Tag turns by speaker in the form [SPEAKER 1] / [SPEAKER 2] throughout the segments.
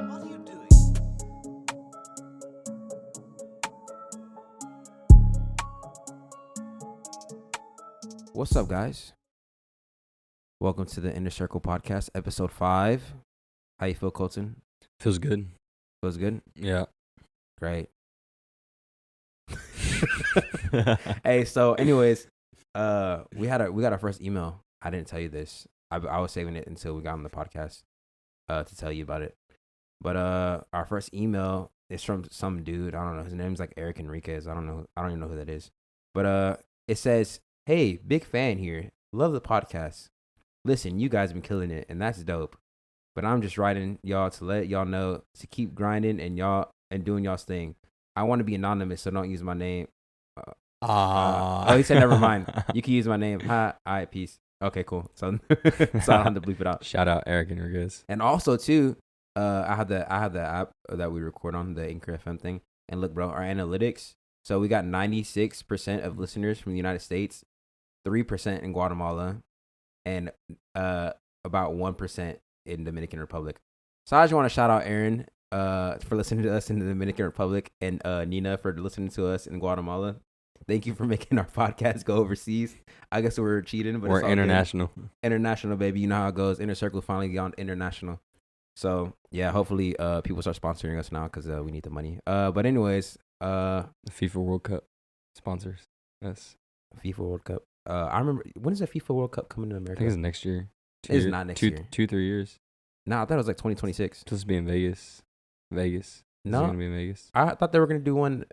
[SPEAKER 1] what are you doing?
[SPEAKER 2] What's up, guys? Welcome to the Inner Circle Podcast, Episode 5. How you feel, Colton?
[SPEAKER 3] Feels good.
[SPEAKER 2] Feels good?
[SPEAKER 3] Yeah.
[SPEAKER 2] Great. Hey, so anyways, we got our first email. I didn't tell you this. I was saving it until we got on the podcast to tell you about it. But our first email is from some dude. I don't know. His name's like Eric Enriquez. I don't even know who that is. But it says, "Hey, big fan here. Love the podcast. Listen, you guys been killing it, and that's dope. But I'm just writing y'all to let y'all know to keep grinding and doing y'all's thing. I want to be anonymous, so don't use my name." Oh, he said, never mind. You can use my name. Hi, all right, peace. Okay, cool. So I don't have to bleep it out.
[SPEAKER 3] Shout out Eric Enriquez.
[SPEAKER 2] And also too, I have the app that we record on, the Anchor FM thing. And look, bro, our analytics. So we got 96% of listeners from the United States, 3% in Guatemala, and about 1% in Dominican Republic. So I just want to shout out Aaron for listening to us in the Dominican Republic, and Nina for listening to us in Guatemala. Thank you for making our podcast go overseas. I guess we're cheating, but
[SPEAKER 3] we're
[SPEAKER 2] it's all
[SPEAKER 3] international.
[SPEAKER 2] good. International, baby. You know how it goes. Inner Circle finally gone international. So yeah, hopefully people start sponsoring us now because we need the money. But anyways,
[SPEAKER 3] The FIFA World Cup sponsors us.
[SPEAKER 2] FIFA World Cup. I remember, when is the FIFA World Cup coming to
[SPEAKER 3] I
[SPEAKER 2] America?
[SPEAKER 3] think it's next year.
[SPEAKER 2] It's not next year.
[SPEAKER 3] 2-3 years.
[SPEAKER 2] No, I thought it was like 2026.
[SPEAKER 3] Supposed to be in Vegas. It's
[SPEAKER 2] No,
[SPEAKER 3] gonna be in Vegas.
[SPEAKER 2] I thought they were gonna do one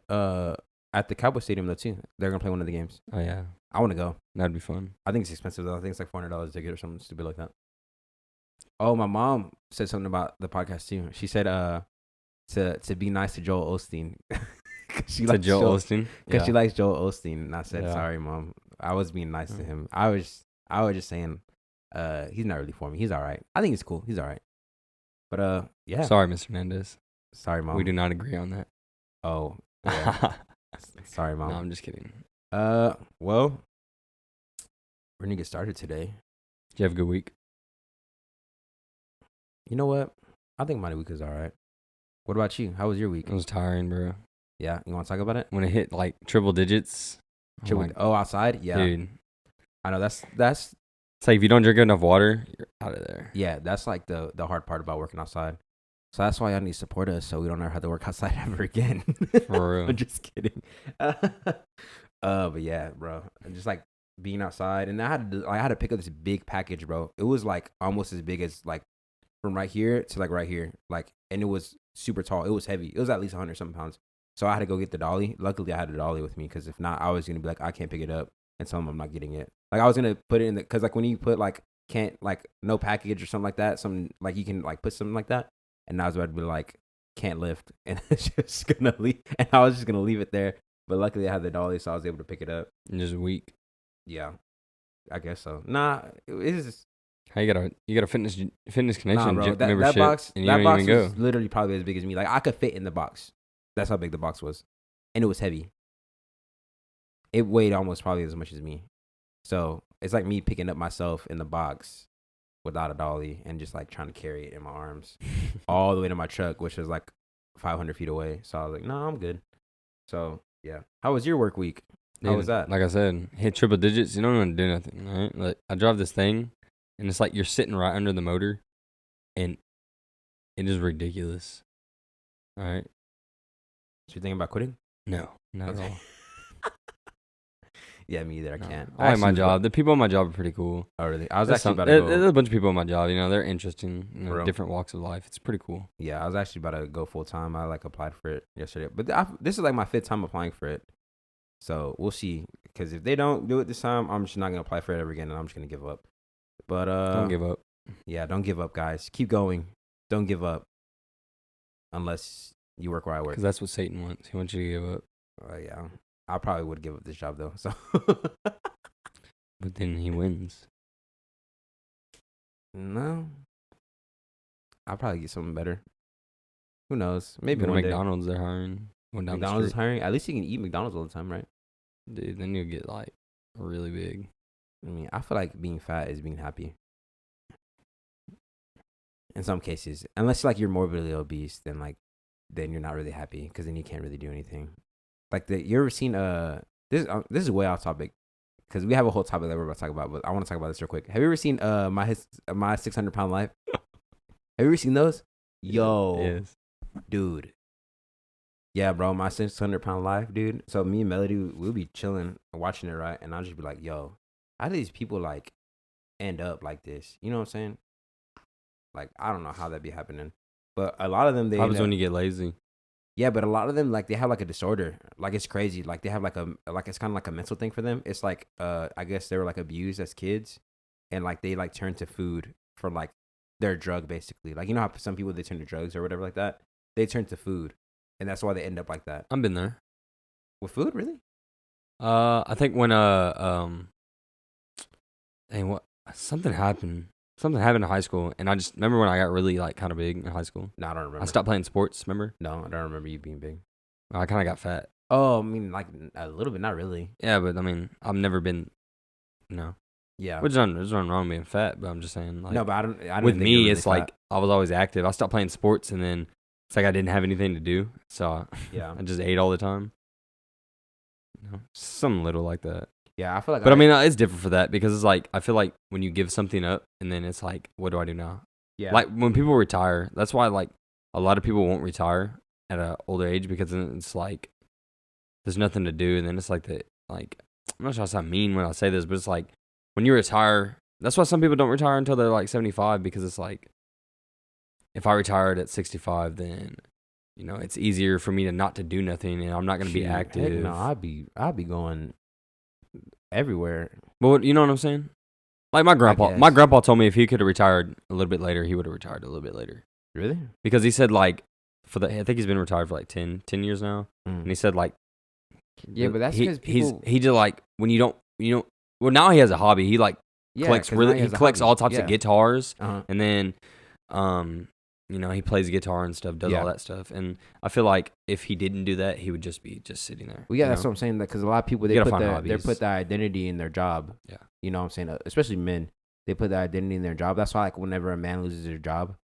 [SPEAKER 2] at the Cowboy Stadium though too. They're gonna play one of the games.
[SPEAKER 3] Oh yeah,
[SPEAKER 2] I want to go.
[SPEAKER 3] that'd be fun.
[SPEAKER 2] I think it's expensive though. I think it's like $400 a ticket or something stupid like that. Oh, my mom said something about the podcast too. She said to be nice to Joel Osteen. She likes
[SPEAKER 3] Joel Osteen.
[SPEAKER 2] because she likes Joel Osteen. And I said,
[SPEAKER 3] Yeah.
[SPEAKER 2] sorry, Mom. I was being nice to him. I was just saying he's not really for me. He's all right. I think he's cool. He's all right. But yeah.
[SPEAKER 3] Sorry, Mr. Hernandez.
[SPEAKER 2] Sorry, Mom.
[SPEAKER 3] We do not agree on that.
[SPEAKER 2] Oh. Yeah. Sorry,
[SPEAKER 3] No,
[SPEAKER 2] Mom.
[SPEAKER 3] I'm just kidding.
[SPEAKER 2] Well, we're gonna get started today.
[SPEAKER 3] Did you have a good week?
[SPEAKER 2] You know what? I think my week is all right. What about you? How was your week?
[SPEAKER 3] It was tiring, bro.
[SPEAKER 2] Yeah, you want to talk about it?
[SPEAKER 3] When it hit like triple digits.
[SPEAKER 2] Outside? Yeah.
[SPEAKER 3] Dude.
[SPEAKER 2] I know that's
[SPEAKER 3] It's like if you don't drink enough water, you're out of there.
[SPEAKER 2] yeah, that's like the hard part about working outside. So that's why y'all need to support us so we don't ever have to work outside ever again.
[SPEAKER 3] For real.
[SPEAKER 2] I'm just kidding. But yeah, bro. Just like being outside, and I had to pick up this big package, bro. It was like almost as big as like from right here to like right here. Like, and it was super tall. It was heavy. It was at least 100-something pounds. So I had to go get the dolly. Luckily, I had the dolly with me because if not, I was gonna be like, I can't pick it up and tell them I'm not getting it. Like I was gonna put it in because like when you put like can't like no package or something like that, something like you can like put something like that, and I was about to be like can't lift, and it's just gonna leave, and I was just gonna leave it there. But luckily, I had the dolly, so I was able to pick it up.
[SPEAKER 3] And just weak.
[SPEAKER 2] Yeah, I guess so. Nah, it's just
[SPEAKER 3] How you got a fitness connection
[SPEAKER 2] nah, bro.
[SPEAKER 3] gym
[SPEAKER 2] That
[SPEAKER 3] membership,
[SPEAKER 2] box,
[SPEAKER 3] and you
[SPEAKER 2] that
[SPEAKER 3] don't
[SPEAKER 2] box
[SPEAKER 3] even
[SPEAKER 2] was
[SPEAKER 3] go.
[SPEAKER 2] literally probably as big as me. Like I could fit in the box. That's how big the box was, and it was heavy. It weighed almost probably as much as me. So it's like me picking up myself in the box without a dolly and just like trying to carry it in my arms all the way to my truck, which is like 500 feet away. So I was like, no, I'm good. So yeah. How was your work week? How
[SPEAKER 3] Dude,
[SPEAKER 2] was that?
[SPEAKER 3] Like I said, hit triple digits. You don't even do nothing, right? Like I drive this thing, and it's like you're sitting right under the motor, and it is ridiculous. All right.
[SPEAKER 2] So you thinking about quitting?
[SPEAKER 3] No, not at all.
[SPEAKER 2] Yeah, me either. I
[SPEAKER 3] No.
[SPEAKER 2] can't.
[SPEAKER 3] I like my
[SPEAKER 2] actually-
[SPEAKER 3] job. The people on my job are pretty cool.
[SPEAKER 2] Oh, really? I was
[SPEAKER 3] There's
[SPEAKER 2] actually about to
[SPEAKER 3] there's
[SPEAKER 2] go.
[SPEAKER 3] a bunch of people on my job. You know, they're interesting. You know,
[SPEAKER 2] Bro.
[SPEAKER 3] different walks of life. It's pretty cool.
[SPEAKER 2] Yeah, I was actually about to go full time. I like applied for it yesterday, but this is like my 5th time applying for it. So we'll see. Because if they don't do it this time, I'm just not gonna apply for it ever again, and I'm just gonna give up. But
[SPEAKER 3] Don't give up.
[SPEAKER 2] Yeah, don't give up, guys. Keep going. Don't give up. Unless you work where I work.
[SPEAKER 3] Because that's what Satan wants. He wants you to give up.
[SPEAKER 2] Yeah, I probably would give up this job though. So
[SPEAKER 3] But then he wins.
[SPEAKER 2] no, I'll probably get something better. Who knows? Maybe
[SPEAKER 3] Go to
[SPEAKER 2] one day.
[SPEAKER 3] McDonald's, they're hiring. Going down the
[SPEAKER 2] McDonald's is
[SPEAKER 3] street.
[SPEAKER 2] hiring. At least you can eat McDonald's all the time, right?
[SPEAKER 3] Dude, then you'll get like really big.
[SPEAKER 2] I mean, I feel like being fat is being happy. in some cases, unless like you're morbidly obese, then you're not really happy because then you can't really do anything. Like you ever seen this is way off topic because we have a whole topic that we're about to talk about, but I want to talk about this real quick. Have you ever seen my 600-pound life? Have you ever seen those? Yo,
[SPEAKER 3] Yes.
[SPEAKER 2] dude. Yeah, bro, my 600-pound life, dude. So me and Melody, we'll be chilling and watching it, right? And I'll just be like, yo, how do these people like end up like this? You know what I'm saying? Like, I don't know how that be happening. But a lot of them, they
[SPEAKER 3] Happens when you get lazy.
[SPEAKER 2] yeah, but a lot of them, like, they have like a disorder. Like, it's crazy. Like, they have it's kind of like a mental thing for them. It's like, I guess they were like abused as kids, and like they like turn to food for like their drug, basically. Like, you know how some people they turn to drugs or whatever like that. They turn to food, and that's why they end up like that.
[SPEAKER 3] I've been there.
[SPEAKER 2] With food, really?
[SPEAKER 3] I think when dang, what something happened. Something happened in high school, and I just remember when I got really like kind of big in high school.
[SPEAKER 2] No, I don't remember.
[SPEAKER 3] I stopped playing sports. Remember?
[SPEAKER 2] No, I don't remember you being big.
[SPEAKER 3] I kind of got fat.
[SPEAKER 2] Oh, I mean, like a little bit, not really.
[SPEAKER 3] Yeah, but I mean, I've never been. No.
[SPEAKER 2] Yeah.
[SPEAKER 3] There's nothing wrong being fat, but I'm just saying, like,
[SPEAKER 2] No, but I don't
[SPEAKER 3] with
[SPEAKER 2] think
[SPEAKER 3] me,
[SPEAKER 2] you were
[SPEAKER 3] it's
[SPEAKER 2] really
[SPEAKER 3] like I was always active. I stopped playing sports, and then it's like I didn't have anything to do, so
[SPEAKER 2] Yeah.
[SPEAKER 3] I just ate all the time. You know, something little like that.
[SPEAKER 2] Yeah, I feel like.
[SPEAKER 3] But I mean, it's different for that because it's like I feel like when you give something up, and then it's like, what do I do now?
[SPEAKER 2] Yeah.
[SPEAKER 3] Like when people retire, that's why like a lot of people won't retire at an older age because then it's like there's nothing to do, and then it's like like I'm not sure how I mean when I say this, but it's like when you retire, that's why some people don't retire until they're like 75 because it's like if I retired at 65, then you know it's easier for me to not to do nothing, and I'm not going to be active.
[SPEAKER 2] Heck no, I'd be going everywhere.
[SPEAKER 3] But you know what I'm saying? Like my grandpa told me if he could have retired a little bit later, he would have retired a little bit later.
[SPEAKER 2] Really?
[SPEAKER 3] Because he said like I think he's been retired for like 10 years now, and he said like
[SPEAKER 2] yeah, but that's because
[SPEAKER 3] he did like when you don't well now he has a hobby. He like collects all types of guitars, and then you know, he plays guitar and stuff, does all that stuff. And I feel like if he didn't do that, he would just be sitting there.
[SPEAKER 2] Well, yeah, that's what I'm saying. Because a lot of people, they put their identity in their job.
[SPEAKER 3] Yeah.
[SPEAKER 2] You know what I'm saying? Especially men. They put their identity in their job. That's why, like, whenever a man loses their job,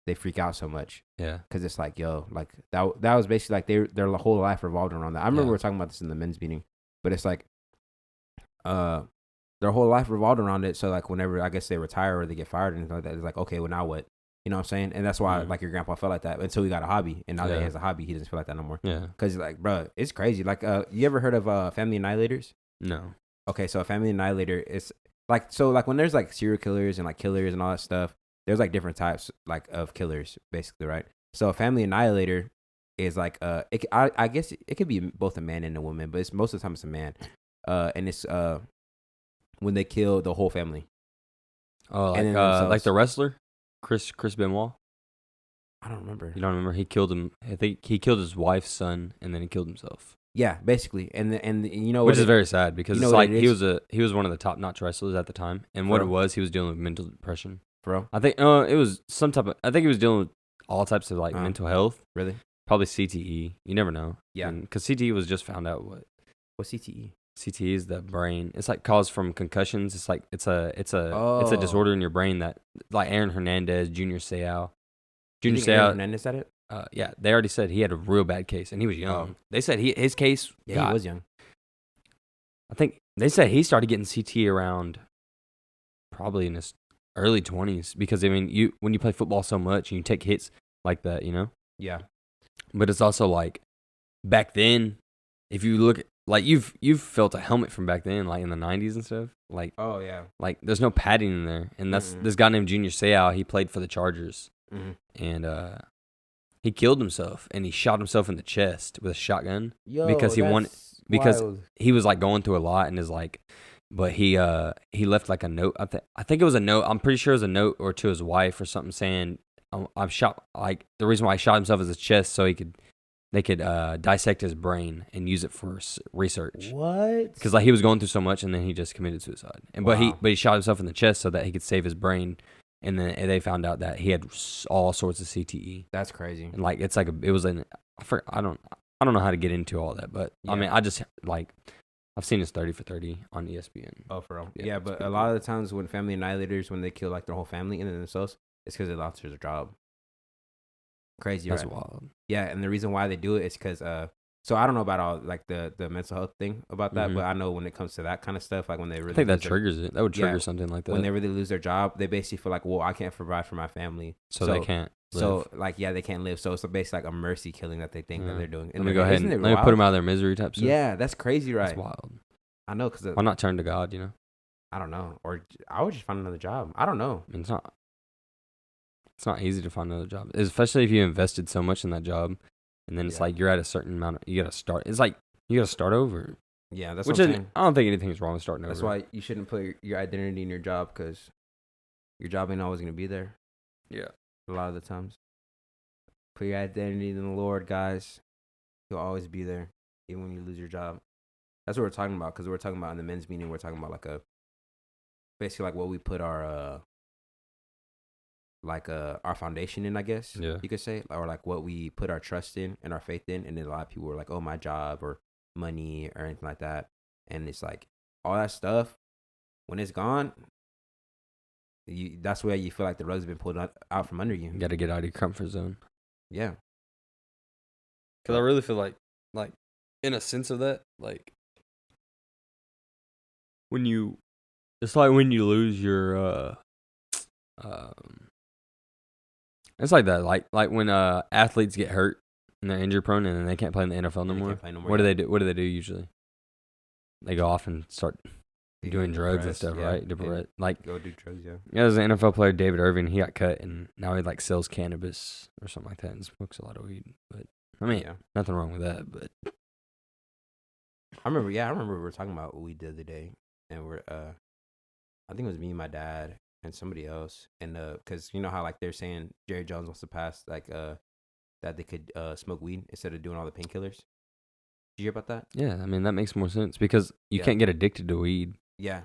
[SPEAKER 2] they freak out so much.
[SPEAKER 3] Yeah. Because
[SPEAKER 2] it's like, yo, like, that was basically, like, their whole life revolved around that. I remember we were talking about this in the men's meeting. But it's like, their whole life revolved around it. So, like, whenever, I guess, they retire or they get fired and stuff like that, it's like, okay, well, now what? You know what I'm saying? And that's why, like, your grandpa felt like that until he got a hobby. And now that he has a hobby, he doesn't feel like that no more.
[SPEAKER 3] Yeah.
[SPEAKER 2] Because, like, bro, it's crazy. Like, you ever heard of Family Annihilators?
[SPEAKER 3] No.
[SPEAKER 2] Okay, so a Family Annihilator is, like, so, like, when there's, like, serial killers and, like, killers and all that stuff, there's, like, different types, like, of killers, basically, right? So a Family Annihilator is, like, I guess it could be both a man and a woman, but most of the time it's a man. And it's when they kill the whole family.
[SPEAKER 3] Oh, like the wrestler? Chris Benoit?
[SPEAKER 2] I don't remember.
[SPEAKER 3] You don't remember? He killed him. I think he killed his wife's son, and then he killed himself.
[SPEAKER 2] Yeah, basically, and you know,
[SPEAKER 3] which is very sad because it's like he was one of the top-notch wrestlers at the time, and what it was, he was dealing with mental depression.
[SPEAKER 2] Bro,
[SPEAKER 3] I think it was some type of. I think he was dealing with all types of like mental health.
[SPEAKER 2] Really?
[SPEAKER 3] Probably CTE. You never know.
[SPEAKER 2] Yeah,
[SPEAKER 3] because CTE was just found out.
[SPEAKER 2] What's CTE?
[SPEAKER 3] CTE is the brain. It's like caused from concussions. It's like it's a disorder in your brain that like Aaron Hernandez, Junior Seau.
[SPEAKER 2] Aaron Hernandez said it.
[SPEAKER 3] Yeah, they already said he had a real bad case and he was young. They said his case.
[SPEAKER 2] Yeah, he was young.
[SPEAKER 3] I think they said he started getting CTE around probably in his early 20s because I mean when you play football so much and you take hits like that, you know.
[SPEAKER 2] Yeah.
[SPEAKER 3] But it's also like back then, if you look. Like you've felt a helmet from back then, like in the 90s and stuff. Like like there's no padding in there, and that's this guy named Junior Seau. He played for the Chargers, and he killed himself, and he shot himself in the chest with a shotgun because he wanted he was like going through a lot, and is like, but he left like a note. I think it was a note. I'm pretty sure it was a note or to his wife or something saying, "I've shot like the reason why he shot himself is his chest so they could dissect his brain and use it for research.
[SPEAKER 2] What?
[SPEAKER 3] Because like he was going through so much, and then he just committed suicide. But he shot himself in the chest so that he could save his brain. And then they found out that he had all sorts of CTE.
[SPEAKER 2] That's crazy.
[SPEAKER 3] And like it's like I don't know how to get into all that, but I mean I just like I've seen his 30 for 30 on ESPN.
[SPEAKER 2] Oh, for real? Yeah, but a lot of the times when Family Annihilators, when they kill like their whole family and then themselves, It's because they lost their job. Crazy,
[SPEAKER 3] That's
[SPEAKER 2] right?
[SPEAKER 3] wild.
[SPEAKER 2] Yeah, and the reason why they do it is because so I don't know about all like the mental health thing about that, but I know when it comes to that kind of stuff, like when they really
[SPEAKER 3] I think that triggers it. That would trigger something like that.
[SPEAKER 2] When they really lose their job, they basically feel like, well, I can't provide for my family,
[SPEAKER 3] so they can't live.
[SPEAKER 2] So like, yeah, they can't live. So it's basically like a mercy killing that they think that they're doing.
[SPEAKER 3] Let me go ahead and let me put them out of their misery type stuff.
[SPEAKER 2] Yeah, that's crazy, right?
[SPEAKER 3] That's wild.
[SPEAKER 2] I know, because
[SPEAKER 3] why not turn to God? You know.
[SPEAKER 2] I don't know, or I would just find another job. I don't know.
[SPEAKER 3] I mean, it's not easy to find another job, especially if you invested so much in that job, and then it's like you're at a certain amount. You gotta start. It's like you gotta start over.
[SPEAKER 2] Yeah, that's
[SPEAKER 3] what I'm saying. I don't think anything's wrong with starting over.
[SPEAKER 2] That's why you shouldn't put your identity in your job, because your job ain't always gonna be there.
[SPEAKER 3] Yeah,
[SPEAKER 2] a lot of the times. Put your identity in the Lord, guys. He'll always be there, even when you lose your job. That's what we're talking about, because we're talking about in the men's meeting. We're talking about like basically like what we put our foundation in, I guess.
[SPEAKER 3] Yeah.
[SPEAKER 2] You could say, or like what we put our trust in and our faith in. And then a lot of people were like, "Oh, my job or money or anything like that." And it's like all that stuff, when it's gone, that's where you feel like the rug's been pulled out from under you.
[SPEAKER 3] You got to get out of your comfort zone.
[SPEAKER 2] Yeah.
[SPEAKER 3] Because I really feel like in a sense of that, like it's like when you lose your it's like that, like when athletes get hurt and they're injury prone and then they can't play in the NFL no more. What do they do? What do they do usually? They go off and start doing drugs and stuff, right? Like
[SPEAKER 2] go do drugs, yeah.
[SPEAKER 3] Yeah, there's an NFL player, David Irving. He got cut and now he like sells cannabis or something like that and smokes a lot of weed. But I mean, nothing wrong with that. But
[SPEAKER 2] I remember we were talking about weed the other day, and we're I think it was me, my dad, and somebody else, and because you know how like they're saying Jerry Jones wants to pass like that they could smoke weed instead of doing all the painkillers. Did you hear about that?
[SPEAKER 3] Yeah, I mean that makes more sense because you can't get addicted to weed.
[SPEAKER 2] Yeah,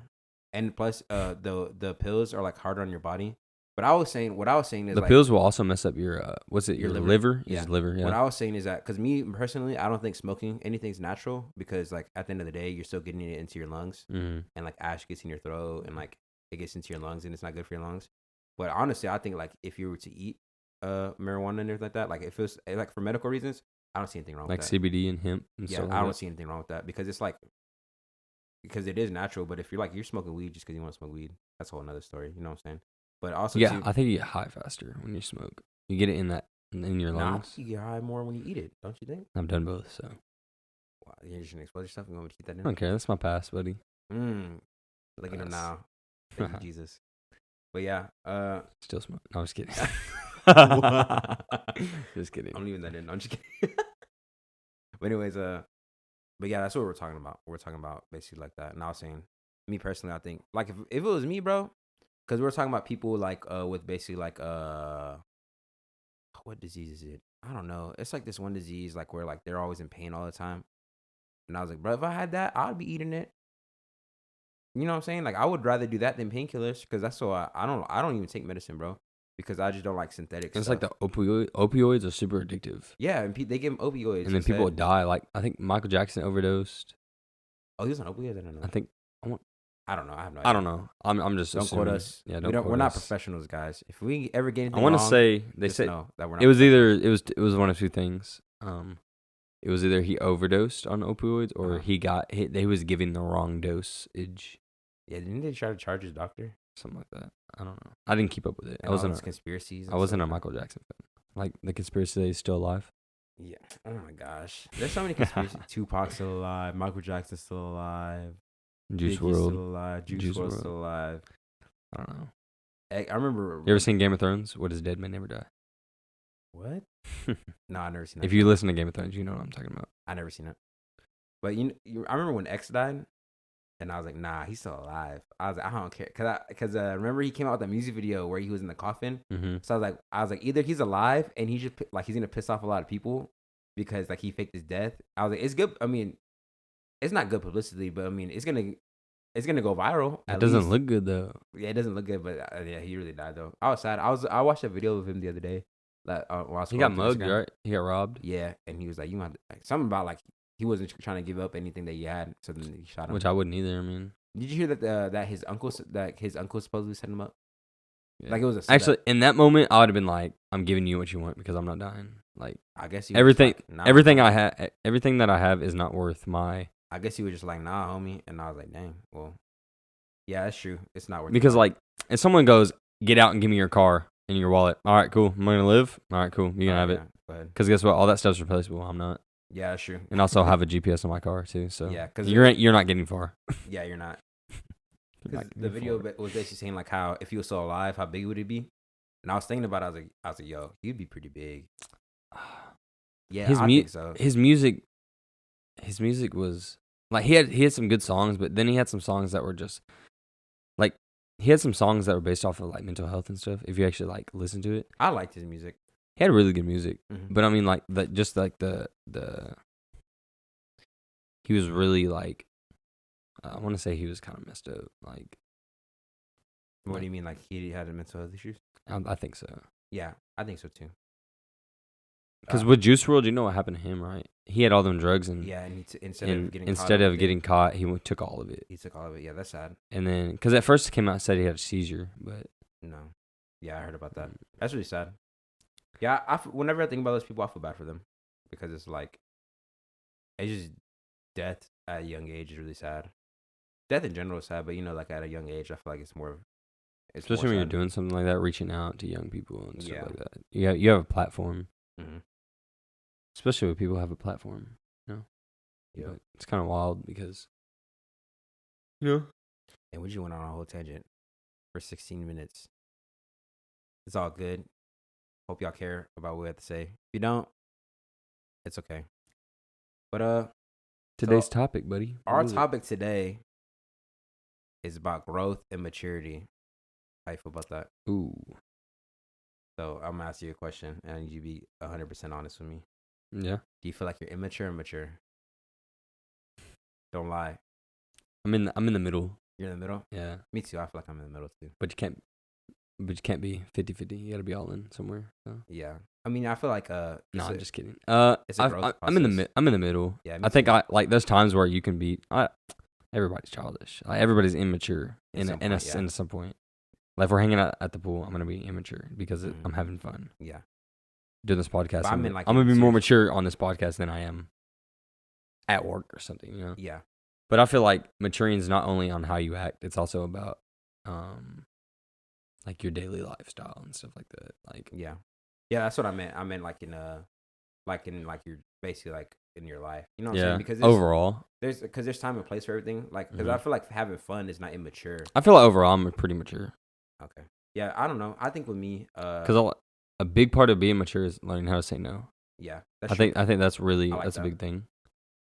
[SPEAKER 2] and plus the pills are like harder on your body. But what I was saying is
[SPEAKER 3] the pills will also mess up your your liver?
[SPEAKER 2] Yeah.
[SPEAKER 3] Liver. Yeah.
[SPEAKER 2] What I was saying is that because me personally, I don't think smoking anything's natural, because like at the end of the day, you're still getting it into your lungs, and like ash gets in your throat, and like it gets into your lungs, and it's not good for your lungs. But honestly, I think like if you were to eat marijuana and everything like that, like if it's like for medical reasons, I don't see anything wrong with that.
[SPEAKER 3] Like CBD and hemp and stuff.
[SPEAKER 2] I don't see anything wrong with that, because it's like, because it is natural. But if you're smoking weed just because you want to smoke weed, that's a whole another story. You know what I'm saying? But also,
[SPEAKER 3] I think you get high faster when you smoke. You get it in your lungs.
[SPEAKER 2] You get high more when you eat it, don't you think?
[SPEAKER 3] I've done both, so.
[SPEAKER 2] Wow, you're just gonna expose yourself. You want me to keep that in?
[SPEAKER 3] I don't care. That's my past, buddy.
[SPEAKER 2] Look at him now. Thank you, Jesus. But yeah,
[SPEAKER 3] still smoke. No, I'm just kidding. Just kidding.
[SPEAKER 2] I'm leaving that in. I'm just kidding. But anyways, but yeah, that's what we're talking about. We're talking about basically like that. And I was saying, me personally, I think like if it was me, bro. Because we're talking about people like with basically like what disease is it? I don't know. It's like this one disease like where like they're always in pain all the time. And I was like, bro, if I had that, I'd be eating it. You know what I'm saying? Like I would rather do that than painkillers, because that's so I don't even take medicine, bro, because I just don't like synthetic
[SPEAKER 3] it's
[SPEAKER 2] stuff.
[SPEAKER 3] Like the opioids are super addictive.
[SPEAKER 2] Yeah, and they give them opioids,
[SPEAKER 3] and then people would die. Like I think Michael Jackson overdosed.
[SPEAKER 2] Oh, he was on opioids? I don't know. I don't know. I have no idea.
[SPEAKER 3] I don't know. I'm just
[SPEAKER 2] don't
[SPEAKER 3] assuming.
[SPEAKER 2] Quote us.
[SPEAKER 3] Yeah,
[SPEAKER 2] we're not professionals, guys. If we ever get anything
[SPEAKER 3] I want to say
[SPEAKER 2] they said that we're not.
[SPEAKER 3] It was either it was one of two things. It was either he overdosed on opioids or he was giving the wrong dosage.
[SPEAKER 2] Yeah, didn't they try to charge his doctor?
[SPEAKER 3] Something like that. I don't know. I didn't keep up with it.
[SPEAKER 2] I wasn't conspiracies.
[SPEAKER 3] I wasn't a Michael Jackson fan. Like the conspiracy that he's still alive.
[SPEAKER 2] Yeah. Oh my gosh. There's so many conspiracies. Tupac's still alive. Michael Jackson's still alive.
[SPEAKER 3] Juice
[SPEAKER 2] Biggie's
[SPEAKER 3] WRLD
[SPEAKER 2] still alive. Juice WRLD's still alive.
[SPEAKER 3] I don't know.
[SPEAKER 2] I remember.
[SPEAKER 3] You ever seen Game of Thrones? What is dead may never die.
[SPEAKER 2] What? No, I never seen that.
[SPEAKER 3] If you listen to Game of Thrones, you know what I'm talking about.
[SPEAKER 2] I never seen it. But I remember when X died, and I was like, nah, he's still alive. I was like, I don't care, cause remember he came out with that music video where he was in the coffin.
[SPEAKER 3] Mm-hmm.
[SPEAKER 2] So I was like, either he's alive and he's gonna piss off a lot of people because like he faked his death. I was like, it's good. I mean, it's not good publicity, but I mean, it's gonna go viral.
[SPEAKER 3] It doesn't look good though.
[SPEAKER 2] Yeah, it doesn't look good, but yeah, he really died though. I was sad. I watched a video of him the other day. Like,
[SPEAKER 3] he got mugged, right? He got robbed.
[SPEAKER 2] Yeah, and he was like, "You want something about like he wasn't trying to give up anything that he had, so then he shot him."
[SPEAKER 3] Which I wouldn't either. I mean,
[SPEAKER 2] did you hear that his uncle supposedly set him up?
[SPEAKER 3] Yeah.
[SPEAKER 2] Like it was a
[SPEAKER 3] actually in that moment I would have been like, I'm giving you what you want because I'm not dying. Like
[SPEAKER 2] I guess
[SPEAKER 3] everything,
[SPEAKER 2] like, nah,
[SPEAKER 3] everything I have, everything that I have is not worth my.
[SPEAKER 2] I guess he was just like, nah, homie, and I was like, dang, well, yeah, that's true. It's not worth.
[SPEAKER 3] Because like, if someone goes, get out and give me your car and your wallet. All right, cool. I'm gonna live. All right, cool. You can have it. Because guess what? All that stuff's replaceable. I'm not.
[SPEAKER 2] Yeah, that's true.
[SPEAKER 3] And also, I have a GPS on my car too. So
[SPEAKER 2] yeah, because
[SPEAKER 3] you're not getting far.
[SPEAKER 2] Yeah, you're not. The video was basically saying like how if he was still alive, how big would he be? And I was thinking about it, I was like, yo, he'd be pretty big. Yeah, I think so.
[SPEAKER 3] His music was like he had some good songs, but then he had some songs that were just like he had some songs that were based off of like mental health and stuff. If you actually like listen to it,
[SPEAKER 2] I liked his music.
[SPEAKER 3] He had really good music,
[SPEAKER 2] mm-hmm.
[SPEAKER 3] but I mean like just like the he was really like I want to say he was kind of messed up. Like,
[SPEAKER 2] what do you mean? Like he had mental health issues?
[SPEAKER 3] I think so.
[SPEAKER 2] Yeah, I think so too.
[SPEAKER 3] Because with Juice WRLD, you know what happened to him, right? He had all them drugs, and
[SPEAKER 2] yeah, and
[SPEAKER 3] instead of getting caught, he took all of it.
[SPEAKER 2] He took all of it. Yeah, that's sad.
[SPEAKER 3] And then, because at first it came out and said he had a seizure, but
[SPEAKER 2] no, yeah, I heard about that. That's really sad. Yeah, whenever I think about those people, I feel bad for them because it's like, it's just death at a young age is really sad. Death in general is sad, but like at a young age, I feel like it's more.
[SPEAKER 3] Especially when you're doing something like that, reaching out to young people and stuff like that. You have a platform. Mm-hmm. Especially when people have a platform, Yeah. But it's kind of wild because,
[SPEAKER 2] And we just went on a whole tangent for 16 minutes. It's all good. Hope y'all care about what we have to say. If you don't, it's okay. But
[SPEAKER 3] today's topic, buddy.
[SPEAKER 2] Our topic today is about growth and maturity. How you feel about that?
[SPEAKER 3] Ooh.
[SPEAKER 2] So I'm gonna ask you a question, and I need you to be 100% honest with me.
[SPEAKER 3] Yeah.
[SPEAKER 2] Do you feel like you're immature or mature? Don't lie.
[SPEAKER 3] I'm in the middle.
[SPEAKER 2] You're in the middle?
[SPEAKER 3] Yeah.
[SPEAKER 2] Me too. I feel like I'm in the middle too.
[SPEAKER 3] But you can't be 50-50. You gotta be all in somewhere. So.
[SPEAKER 2] Yeah. I mean, I feel like
[SPEAKER 3] no, I'm just kidding.
[SPEAKER 2] It's a growth
[SPEAKER 3] I'm in the middle.
[SPEAKER 2] Yeah.
[SPEAKER 3] I think I like there's times where you can be. Everybody's childish. Like everybody's immature at some point. Like if we're hanging out at the pool, I'm gonna be immature because I'm having fun.
[SPEAKER 2] Yeah.
[SPEAKER 3] Doing this podcast, I'm gonna be more mature on this podcast than I am at work or something.
[SPEAKER 2] Yeah.
[SPEAKER 3] But I feel like maturing is not only on how you act; it's also about like your daily lifestyle and stuff like that. Like
[SPEAKER 2] yeah, that's what I meant. I meant like in you're basically like in your life. You know what I'm saying? Because
[SPEAKER 3] overall,
[SPEAKER 2] there's time and place for everything. Like because I feel like having fun is not immature.
[SPEAKER 3] I feel like overall I'm pretty mature.
[SPEAKER 2] Okay. Yeah, I don't know. I think with me,
[SPEAKER 3] because a big part of being mature is learning how to say no.
[SPEAKER 2] Yeah,
[SPEAKER 3] I think that's really that's a big thing.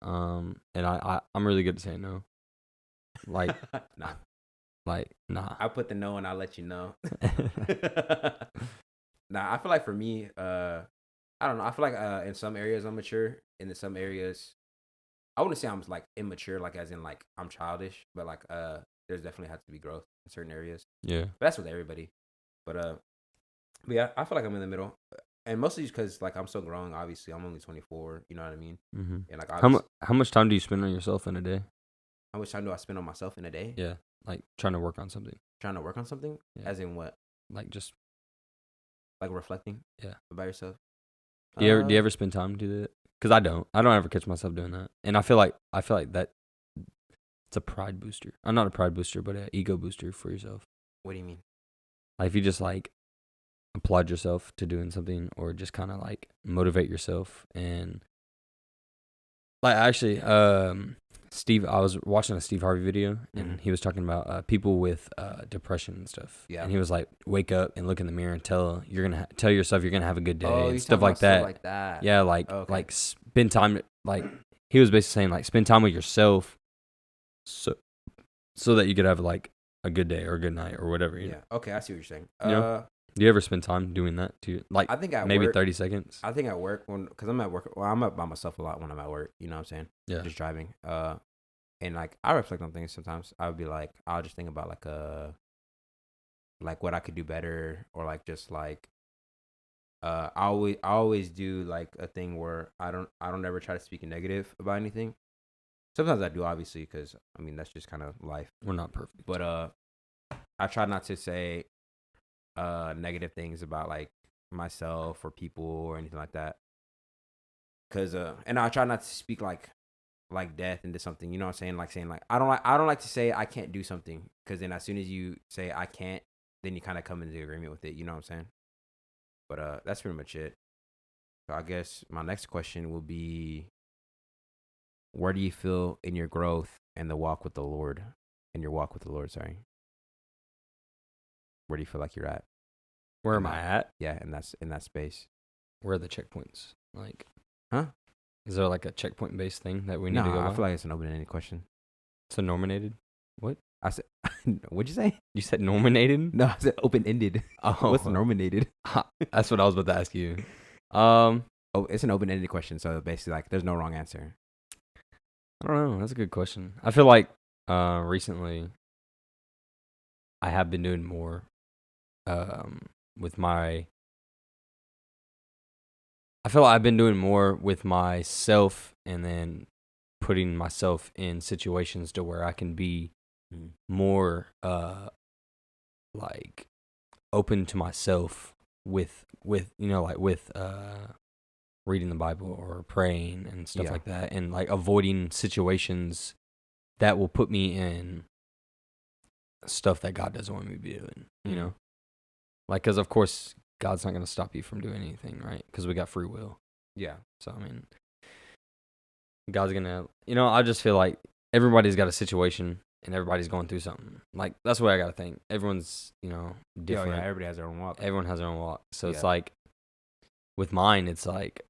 [SPEAKER 3] And I'm really good at saying no. Like
[SPEAKER 2] nah.
[SPEAKER 3] Like nah.
[SPEAKER 2] I put the no and I'll let you know. Nah, I feel like for me, I don't know. I feel like in some areas I'm mature, and in some areas, I wouldn't say I'm like immature, like as in like I'm childish, but like there's definitely has to be growth in certain areas.
[SPEAKER 3] Yeah,
[SPEAKER 2] but that's with everybody. But yeah, I feel like I'm in the middle, and mostly because like I'm still growing. Obviously, I'm only 24. You know what I mean?
[SPEAKER 3] Mm-hmm.
[SPEAKER 2] And like
[SPEAKER 3] how much time do you spend on yourself in a day?
[SPEAKER 2] How much time do I spend on myself in a day?
[SPEAKER 3] Yeah, like trying to work on something.
[SPEAKER 2] Trying to work on something, as in what?
[SPEAKER 3] Like just
[SPEAKER 2] like reflecting.
[SPEAKER 3] Yeah,
[SPEAKER 2] about yourself.
[SPEAKER 3] Do you ever spend time to do that? Because I don't ever catch myself doing that, and I feel like that it's a pride booster. I'm not a pride booster, but an ego booster for yourself.
[SPEAKER 2] What do you mean?
[SPEAKER 3] Like if you just like applaud yourself to doing something, or just kind of like motivate yourself, and like actually, I was watching a Steve Harvey video, and he was talking about people with depression and stuff. Yeah, and he was like, wake up and look in the mirror and tell yourself you're gonna have a good day and stuff like that.
[SPEAKER 2] Like that.
[SPEAKER 3] Yeah, like spend time. Like he was basically saying, like spend time with yourself, so that you could have like a good day or a good night or whatever. You know?
[SPEAKER 2] Okay, I see what you're saying.
[SPEAKER 3] Do you ever spend time doing that too? Like,
[SPEAKER 2] I think
[SPEAKER 3] maybe
[SPEAKER 2] work,
[SPEAKER 3] 30 seconds.
[SPEAKER 2] I think at work because I'm at work. Well, I'm up by myself a lot when I'm at work. You know what I'm saying?
[SPEAKER 3] Yeah.
[SPEAKER 2] Just driving. And like I reflect on things sometimes. I would be like, I'll just think about like what I could do better, or like just like, I always do like a thing where I don't ever try to speak negative about anything. Sometimes I do, obviously, because I mean that's just kind of life.
[SPEAKER 3] We're not perfect.
[SPEAKER 2] But I try not to say. negative things about like myself or people or anything like that. Cause and I try not to speak like death into something. You know what I'm saying? Like saying like I don't like to say I can't do something, because then as soon as you say I can't, then you kind of come into agreement with it. You know what I'm saying? But that's pretty much it. So I guess my next question will be, where do you feel in your growth and the walk with the Lord? In your walk with the Lord, sorry. Where do you feel like you're at?
[SPEAKER 3] Where am I at?
[SPEAKER 2] Yeah, in that space.
[SPEAKER 3] Where are the checkpoints? Like,
[SPEAKER 2] huh?
[SPEAKER 3] Is there like a checkpoint based thing that we need to go by?
[SPEAKER 2] I feel like it's an open-ended question.
[SPEAKER 3] So nominated? What?
[SPEAKER 2] I said, what'd you say?
[SPEAKER 3] You said nominated?
[SPEAKER 2] No, I said open-ended.
[SPEAKER 3] Oh,
[SPEAKER 2] what's nominated?
[SPEAKER 3] That's what I was about to ask you.
[SPEAKER 2] It's an open-ended question, so basically, like, there's no wrong answer.
[SPEAKER 3] I don't know. That's a good question. I feel like recently I have been doing more with my. I feel like I've been doing more with myself, and then putting myself in situations to where I can be more like open to myself with reading the Bible or praying and stuff like that, and like avoiding situations that will put me in stuff that God doesn't want me to be doing, you know? Like, because of course God's not going to stop you from doing anything, right? Because we got free will.
[SPEAKER 2] Yeah.
[SPEAKER 3] So, I mean, God's going to, I just feel like everybody's got a situation and everybody's going through something. Like, that's what I got to think. Everyone's, different.
[SPEAKER 2] Yeah, everybody has their own walk.
[SPEAKER 3] Everyone has their own walk. So it's like, with mine, it's like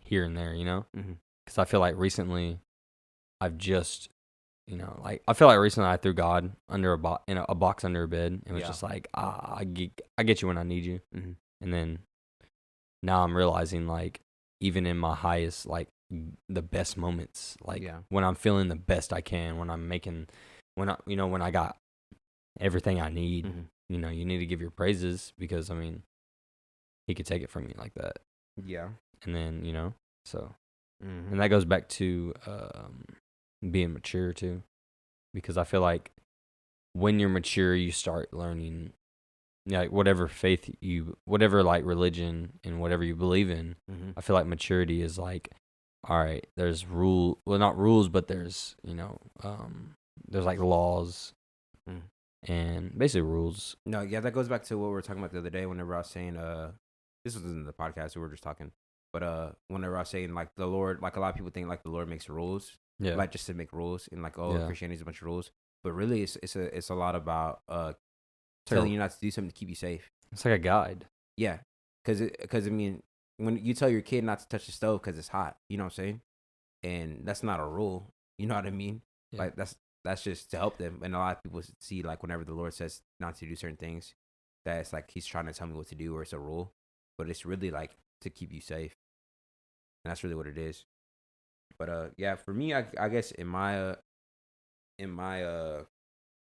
[SPEAKER 3] here and there, Because I feel like recently I've just, I feel like recently I threw God under a box under a bed, and was just like, I get you when I need you. Mm-hmm. And then now I'm realizing, like, even in my highest, like, the best moments, like when I'm feeling the best I can, when I'm making, when I got everything I need, you need to give your praises, because, I mean, He could take it from you like that.
[SPEAKER 2] Yeah.
[SPEAKER 3] And then, so, and that goes back to being mature too, because I feel like when you're mature, you start learning, like, whatever like religion and whatever you believe in. I feel like maturity is like, all right, there's not rules, but there's, there's like laws and basically rules.
[SPEAKER 2] No, yeah, that goes back to what we were talking about the other day, whenever I was saying, this was in the podcast, we were just talking, but whenever I was saying, like, the Lord, like, a lot of people think, like, the Lord makes rules, like, just to make rules, and, like, Christianity is a bunch of rules, but really it's a lot about telling you not to do something to keep you safe.
[SPEAKER 3] It's like a guide.
[SPEAKER 2] Yeah, because I mean, when you tell your kid not to touch the stove because it's hot, you know what I'm saying, and that's not a rule, you know what I mean? Yeah. Like, that's just to help them. And a lot of people see, like, whenever the Lord says not to do certain things, that it's like He's trying to tell me what to do, or it's a rule, but it's really like to keep you safe, and that's really what it is. But yeah, for me, I guess in my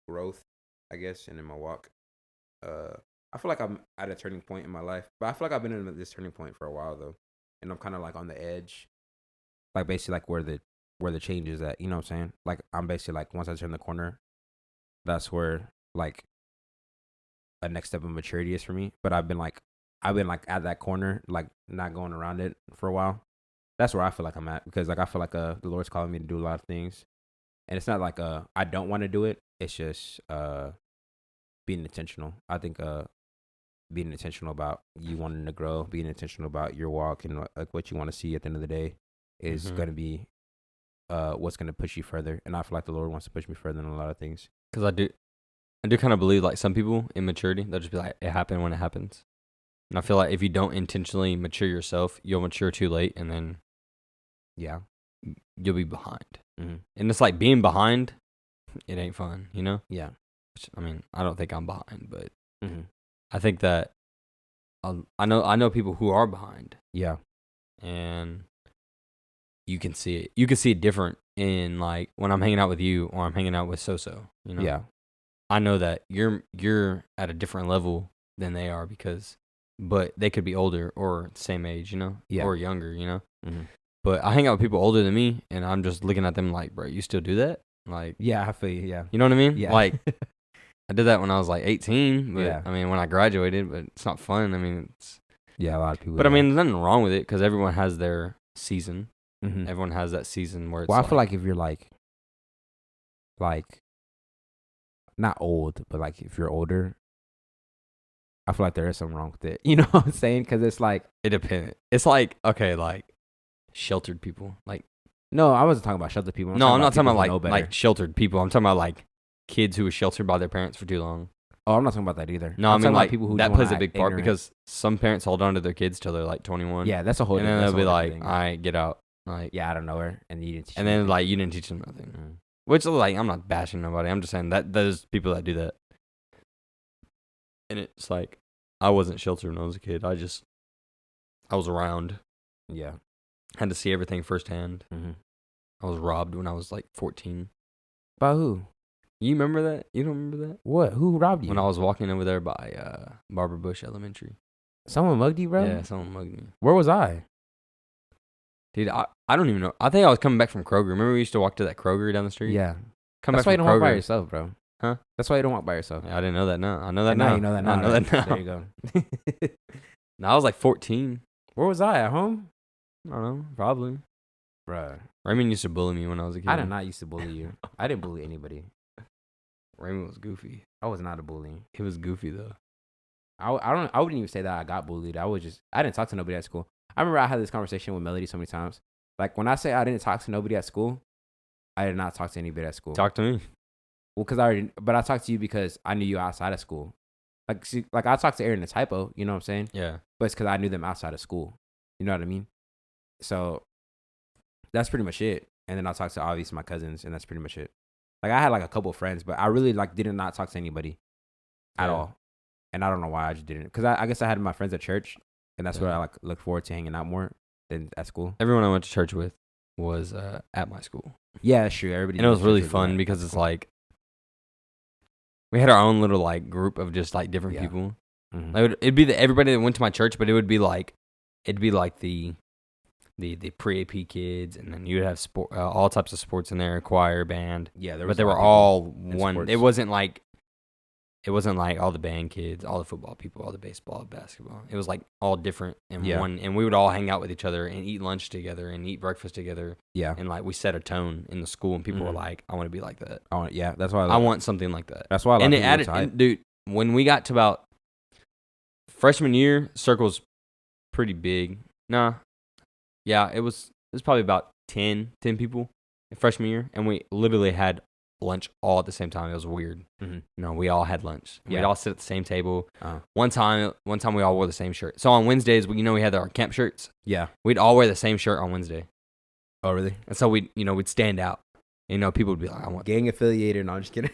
[SPEAKER 2] growth, I guess, and in my walk, I feel like I'm at a turning point in my life, but I feel like I've been in this turning point for a while though, and I'm kind of like on the edge, like basically like where the change is at, you know what I'm saying? Like, I'm basically like, once I turn the corner, that's where like a next step of maturity is for me. But I've been like at that corner, like not going around it for a while. That's where I feel like I'm at, because like I feel like the Lord's calling me to do a lot of things, and it's not like I don't want to do it. It's just being intentional. I think being intentional about you wanting to grow, being intentional about your walk, and like what you want to see at the end of the day is going to be what's going to push you further. And I feel like the Lord wants to push me further in a lot of things.
[SPEAKER 3] Because I do kind of believe, like, some people in maturity, they'll just be like, it happened when it happens. And I feel like if you don't intentionally mature yourself, you'll mature too late, and then you'll be behind. And it's like, being behind, it ain't fun,
[SPEAKER 2] Yeah.
[SPEAKER 3] Which, I mean, I don't think I'm behind, but I think that I know people who are behind.
[SPEAKER 2] Yeah. And
[SPEAKER 3] you can see it. You can see it different in, like, when I'm hanging out with you or I'm hanging out with So-So,
[SPEAKER 2] Yeah.
[SPEAKER 3] I know that you're at a different level than they are, but they could be older or the same age, or younger, But I hang out with people older than me, and I'm just looking at them like, bro, you still do that? Like,
[SPEAKER 2] yeah, I feel you. Yeah.
[SPEAKER 3] You know what I mean?
[SPEAKER 2] Yeah.
[SPEAKER 3] Like, I did that when I was like 18. But
[SPEAKER 2] Yeah.
[SPEAKER 3] I mean, when I graduated, but it's not fun. I mean, it's
[SPEAKER 2] Yeah, a lot of people.
[SPEAKER 3] But I mean, there's nothing wrong with it because everyone has their season.
[SPEAKER 2] Mm-hmm.
[SPEAKER 3] Everyone has that season where it's
[SPEAKER 2] I feel like if you're like not old, but like if you're older, I feel like there is something wrong with it. You know what I'm saying? Because it's like
[SPEAKER 3] it depends. It's like okay, like sheltered people. Like
[SPEAKER 2] no, I wasn't talking about sheltered people.
[SPEAKER 3] I'm not talking about like sheltered people. I'm talking about like kids who were sheltered by their parents for too long.
[SPEAKER 2] Oh, I'm not talking about that either.
[SPEAKER 3] No, I mean like people who that plays a big part because some parents hold on to their kids till they're like 21.
[SPEAKER 2] Yeah, that's a whole.
[SPEAKER 3] And then they'll be like, "All right, get out." Like
[SPEAKER 2] out of nowhere, and you didn't. Teach
[SPEAKER 3] and then like you didn't teach them nothing.
[SPEAKER 2] Mm.
[SPEAKER 3] Which like I'm not bashing nobody. I'm just saying that there's people that do that. And it's like I wasn't sheltered when I was a kid. I was around.
[SPEAKER 2] Yeah.
[SPEAKER 3] Had to see everything firsthand.
[SPEAKER 2] Mm-hmm.
[SPEAKER 3] I was robbed when I was like 14.
[SPEAKER 2] By who?
[SPEAKER 3] You remember that? You don't remember that?
[SPEAKER 2] What? Who robbed you?
[SPEAKER 3] When I was walking over there by Barber Bush Elementary.
[SPEAKER 2] Someone mugged you, bro?
[SPEAKER 3] Yeah, someone mugged me.
[SPEAKER 2] Where was I?
[SPEAKER 3] Dude, I don't even know. I think I was coming back from Kroger. Remember we used to walk to that Kroger down the street?
[SPEAKER 2] Yeah.
[SPEAKER 3] That's
[SPEAKER 2] why you don't walk by yourself, bro.
[SPEAKER 3] Huh?
[SPEAKER 2] That's why you don't walk by yourself.
[SPEAKER 3] Yeah, I didn't know that now. I know that now.
[SPEAKER 2] You know that now.
[SPEAKER 3] I know that now.
[SPEAKER 2] There you go.
[SPEAKER 3] No, I was like 14.
[SPEAKER 2] Where was I? At home?
[SPEAKER 3] I don't know. Probably.
[SPEAKER 2] Bruh.
[SPEAKER 3] Raymond used to bully me when I was a kid.
[SPEAKER 2] I did not used to bully you. I didn't bully anybody.
[SPEAKER 3] Raymond was goofy.
[SPEAKER 2] I was not a bully.
[SPEAKER 3] He was goofy though.
[SPEAKER 2] I wouldn't even say that I got bullied. I didn't talk to nobody at school. I remember I had this conversation with Melody so many times. Like when I say I didn't talk to nobody at school, I did not talk to anybody at school.
[SPEAKER 3] Talk to me.
[SPEAKER 2] Well, but I talked to you because I knew you outside of school. Like I talked to Aaron and Typo, you know what I'm saying?
[SPEAKER 3] Yeah.
[SPEAKER 2] But it's because I knew them outside of school. You know what I mean? So that's pretty much it. And then I talked to obviously my cousins, and that's pretty much it. Like I had like a couple of friends, but I really like did not talk to anybody at all. And I don't know why I just didn't. Because I guess I had my friends at church, and that's where I like look forward to hanging out more than at school.
[SPEAKER 3] Everyone I went to church with was at my school.
[SPEAKER 2] Yeah, that's true. Everybody.
[SPEAKER 3] And it was really fun because it's like we had our own little like group of just like different people. Mm-hmm. Like it'd be everybody that went to my church, but it'd be like the pre-AP kids, and then you'd have sport, all types of sports in there, choir, band.
[SPEAKER 2] Yeah,
[SPEAKER 3] but they were all one. Sports. It wasn't like all the band kids, all the football people, all the baseball, basketball. It was like all different in one, and we would all hang out with each other and eat lunch together and eat breakfast together. Yeah, and like we set a tone in the school, and people were like, "I want to be like that."
[SPEAKER 2] That's why
[SPEAKER 3] I want something like that.
[SPEAKER 2] That's why.
[SPEAKER 3] And it added, and dude. When we got to about freshman year, circle's pretty big. Nah. Yeah, it was probably about 10 people in freshman year, and we literally had lunch all at the same time. It was weird. Mm-hmm. No, we all had lunch. We'd all sit at the same table. One time we all wore the same shirt. So on Wednesdays, we had our camp shirts. Yeah. We'd all wear the same shirt on Wednesday.
[SPEAKER 2] Oh, really?
[SPEAKER 3] And so we'd stand out. People would be like, I want
[SPEAKER 2] gang affiliated. No, I'm just kidding.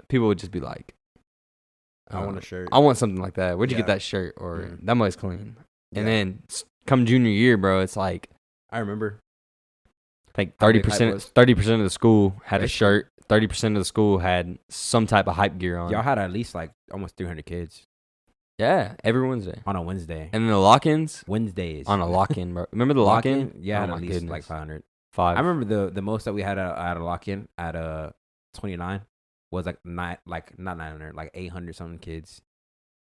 [SPEAKER 3] People would just be like,
[SPEAKER 2] I want a shirt.
[SPEAKER 3] I want something like that. Where'd you get that shirt? Or that mug's clean. And then come junior year, bro, it's like
[SPEAKER 2] I remember.
[SPEAKER 3] Like 30% of the school had a shirt. 30% of the school had some type of hype gear on.
[SPEAKER 2] Y'all had at least like almost 300 kids.
[SPEAKER 3] Yeah, every Wednesday.
[SPEAKER 2] On a Wednesday.
[SPEAKER 3] And then the lock-ins.
[SPEAKER 2] Wednesdays.
[SPEAKER 3] On a lock-in, bro. Remember the lock-in?
[SPEAKER 2] Yeah, at least like 500.
[SPEAKER 3] I
[SPEAKER 2] remember the most that we had at a lock-in at 29 was like not 900, like 800 something kids.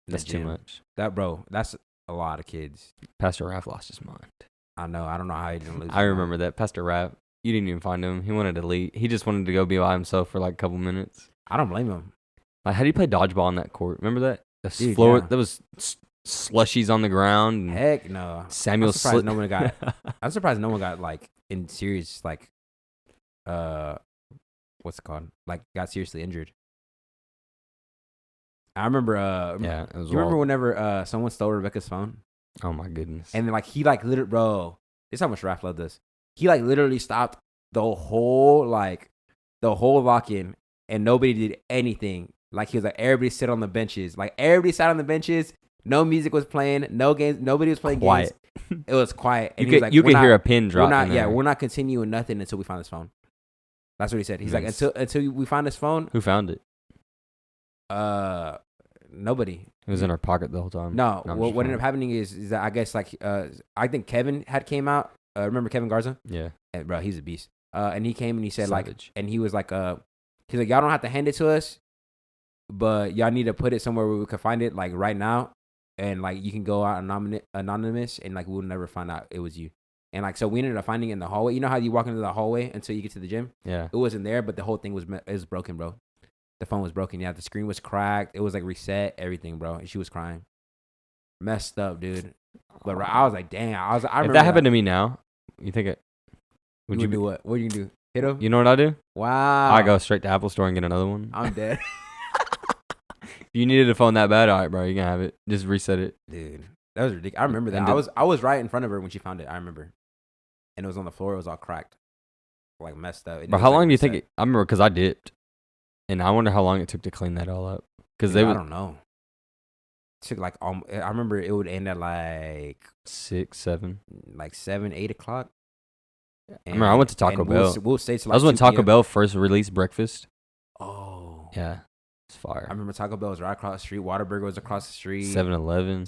[SPEAKER 3] That's too much.
[SPEAKER 2] That's a lot of kids.
[SPEAKER 3] Pastor Raph lost his mind.
[SPEAKER 2] I know. I don't know how he didn't lose.
[SPEAKER 3] I remember that. Pastor Raph, you didn't even find him. He wanted to leave. He just wanted to go be by himself for like a couple minutes.
[SPEAKER 2] I don't blame him.
[SPEAKER 3] Like, how do you play dodgeball on that court? Remember that? The floor, there was slushies on the ground.
[SPEAKER 2] Heck no.
[SPEAKER 3] Samuel
[SPEAKER 2] I'm surprised no one got. I'm surprised no one got like in serious like, what's it called? Like got seriously injured. I remember.
[SPEAKER 3] Yeah, it was.
[SPEAKER 2] You remember whenever someone stole Rebecca's phone?
[SPEAKER 3] Oh my goodness!
[SPEAKER 2] And then like he like literally, bro, this is how much Raph loved us. He like literally stopped the whole lock-in, and nobody did anything. Like he was like, everybody sit on the benches. Like everybody sat on the benches. No music was playing. No games. Nobody was playing games. It was quiet. And
[SPEAKER 3] you could hear a pin drop.
[SPEAKER 2] We're not continuing nothing until we find this phone. That's what he said. He's like, until we find this phone.
[SPEAKER 3] Who found it?
[SPEAKER 2] Nobody.
[SPEAKER 3] It was in our pocket the whole time.
[SPEAKER 2] No, what ended up happening is that I guess like I think Kevin had came out. Remember Kevin Garza?
[SPEAKER 3] Yeah.
[SPEAKER 2] And, bro, he's a beast. And he came and he said Savage. Like, and he was like He's like, y'all don't have to hand it to us, but y'all need to put it somewhere where we can find it, like right now, and like you can go out anonymous, and like we'll never find out it was you. And like so, we ended up finding it in the hallway. You know how you walk into the hallway until you get to the gym?
[SPEAKER 3] Yeah.
[SPEAKER 2] It wasn't there, but the whole thing was broken, bro. The phone was broken. Yeah, the screen was cracked. It was like reset, everything, bro. And she was crying, messed up, dude. But I was like, damn. I remember
[SPEAKER 3] if that happened to me now, you think it?
[SPEAKER 2] Would you do what? What do you do? Hit him?
[SPEAKER 3] You know what I do?
[SPEAKER 2] Wow.
[SPEAKER 3] I go straight to Apple Store and get another one.
[SPEAKER 2] I'm dead.
[SPEAKER 3] If you needed a phone that bad, all right, bro, you can have it. Just reset it,
[SPEAKER 2] dude. That was ridiculous. I remember that. I was right in front of her when she found it. I remember, and it was on the floor. It was all cracked, like messed up.
[SPEAKER 3] But how long do you think? I remember because I dipped, and I wonder how long it took to clean that all up. Because
[SPEAKER 2] I don't know. It took like I remember it would end at like
[SPEAKER 3] 6, 7,
[SPEAKER 2] like 7, 8 o'clock.
[SPEAKER 3] I remember I went to Taco Bell.
[SPEAKER 2] We'll stay till like
[SPEAKER 3] that was when Taco Bell first released breakfast.
[SPEAKER 2] Oh
[SPEAKER 3] yeah, it's fire.
[SPEAKER 2] I remember Taco Bell was right across the street. Whataburger was across the street.
[SPEAKER 3] 7-Eleven,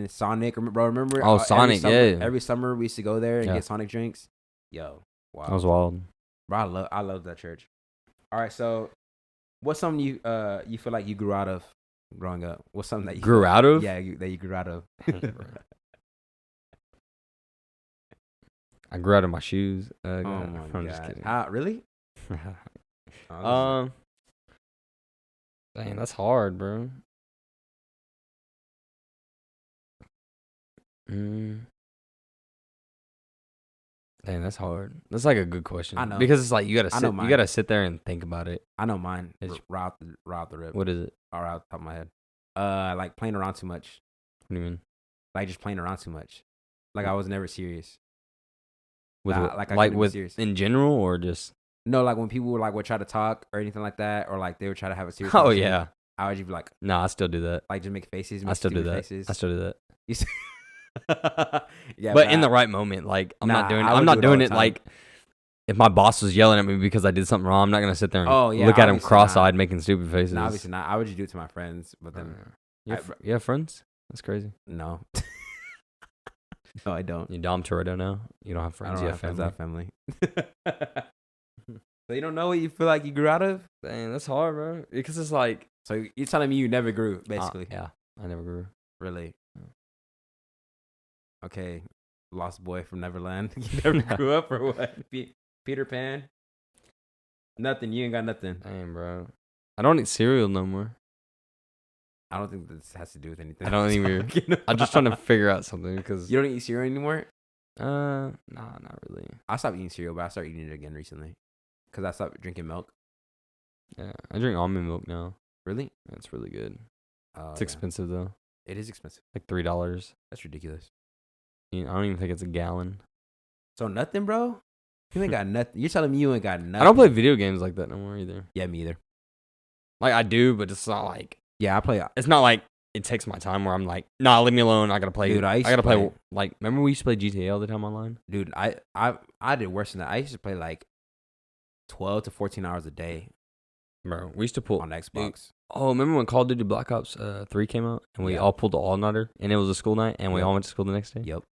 [SPEAKER 2] Sonic. Bro, remember?
[SPEAKER 3] Oh, Sonic,
[SPEAKER 2] every summer we used to go there and get Sonic drinks. Yo, wow,
[SPEAKER 3] that was wild.
[SPEAKER 2] Bro, I love that church. All right, so what's something you feel like you grew out of growing up? What's something that you
[SPEAKER 3] grew out of?
[SPEAKER 2] Yeah, that you grew out of.
[SPEAKER 3] I grew out of my shoes.
[SPEAKER 2] Oh my
[SPEAKER 3] I'm
[SPEAKER 2] God.
[SPEAKER 3] Just kidding.
[SPEAKER 2] How, really?
[SPEAKER 3] Dang, that's hard, bro. Dang, that's hard. That's like a good question.
[SPEAKER 2] I know,
[SPEAKER 3] because it's like you gotta sit there and think about it.
[SPEAKER 2] I know mine. Right out the rip.
[SPEAKER 3] What is it?
[SPEAKER 2] Or out the top of my head. Like playing around too much.
[SPEAKER 3] What do you mean?
[SPEAKER 2] Like just playing around too much. Like I was never serious.
[SPEAKER 3] With
[SPEAKER 2] serious.
[SPEAKER 3] In general or just
[SPEAKER 2] no, like when people would try to talk or anything like that, or like they would try to have a serious
[SPEAKER 3] oh yeah,
[SPEAKER 2] I would just be like,
[SPEAKER 3] no, I still do that.
[SPEAKER 2] Like just make faces.
[SPEAKER 3] I still do that.
[SPEAKER 2] Faces.
[SPEAKER 3] I still do that.
[SPEAKER 2] Yeah,
[SPEAKER 3] but in the right moment, like I'm not doing it like if my boss was yelling at me because I did something wrong, I'm not gonna sit there and look at him cross-eyed making stupid faces.
[SPEAKER 2] No, obviously not. I would just do it to my friends, but then
[SPEAKER 3] you have friends? That's crazy.
[SPEAKER 2] No. No, I don't.
[SPEAKER 3] You Dom Toretto now? You don't have friends. You have family.
[SPEAKER 2] I have family. So you don't know what you feel like you grew out of?
[SPEAKER 3] Dang, that's hard, bro. Because it's like...
[SPEAKER 2] So you're telling me you never grew, basically.
[SPEAKER 3] Yeah, I never grew.
[SPEAKER 2] Really? Okay. Lost boy from Neverland. You never grew up or what? Peter Pan? Nothing. You ain't got nothing.
[SPEAKER 3] Dang, bro. I don't eat cereal no more.
[SPEAKER 2] I don't think this has to do with anything.
[SPEAKER 3] I don't even. I'm just trying to figure out something because
[SPEAKER 2] you don't eat cereal anymore.
[SPEAKER 3] Nah, not really.
[SPEAKER 2] I stopped eating cereal, but I started eating it again recently because I stopped drinking milk.
[SPEAKER 3] Yeah, I drink almond milk now.
[SPEAKER 2] Really?
[SPEAKER 3] Yeah, it's really good. It's expensive though.
[SPEAKER 2] It is expensive.
[SPEAKER 3] Like $3.
[SPEAKER 2] That's ridiculous.
[SPEAKER 3] I don't even think it's a gallon.
[SPEAKER 2] So nothing, bro. You ain't got nothing. You're telling me you ain't got nothing.
[SPEAKER 3] I don't play video games like that no more either.
[SPEAKER 2] Yeah, me either.
[SPEAKER 3] Like I do, but it's not like.
[SPEAKER 2] Yeah, I play.
[SPEAKER 3] It's not like it takes my time where I'm like, nah, leave me alone. I gotta play.
[SPEAKER 2] Dude,
[SPEAKER 3] I gotta play. Like, remember we used to play GTA all the time online?
[SPEAKER 2] Dude, I did worse than that. I used to play like 12 to 14 hours a day.
[SPEAKER 3] Bro, we used to pull
[SPEAKER 2] on Xbox.
[SPEAKER 3] Dude, remember when Call of Duty Black Ops 3 came out and we all pulled the all-nighter and it was a school night and we all went to school the next day?
[SPEAKER 2] Yep.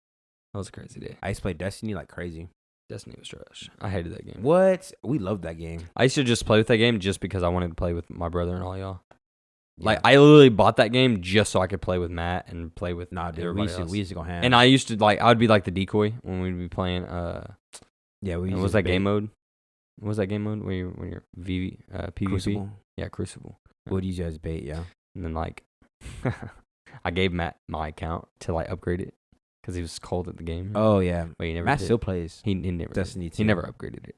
[SPEAKER 3] That was a crazy day.
[SPEAKER 2] I used to play Destiny like crazy.
[SPEAKER 3] Destiny was trash. I hated that game.
[SPEAKER 2] What? We loved that game.
[SPEAKER 3] I used to just play with that game just because I wanted to play with my brother and all y'all. Yeah. Like, I literally bought that game just so I could play with Matt and play with everybody else.
[SPEAKER 2] We used to go ham.
[SPEAKER 3] And I used to, I would be like the decoy when we'd be playing,
[SPEAKER 2] yeah, we used
[SPEAKER 3] what was that game mode? What was that game mode when you're PvP?
[SPEAKER 2] Crucible?
[SPEAKER 3] Yeah, Crucible.
[SPEAKER 2] What do you guys bait, yeah?
[SPEAKER 3] And then, I gave Matt my account to, upgrade it because he was cold at the game.
[SPEAKER 2] Oh, yeah.
[SPEAKER 3] But he never
[SPEAKER 2] Matt
[SPEAKER 3] did.
[SPEAKER 2] Still plays.
[SPEAKER 3] He never
[SPEAKER 2] Destiny
[SPEAKER 3] did. He never upgraded it.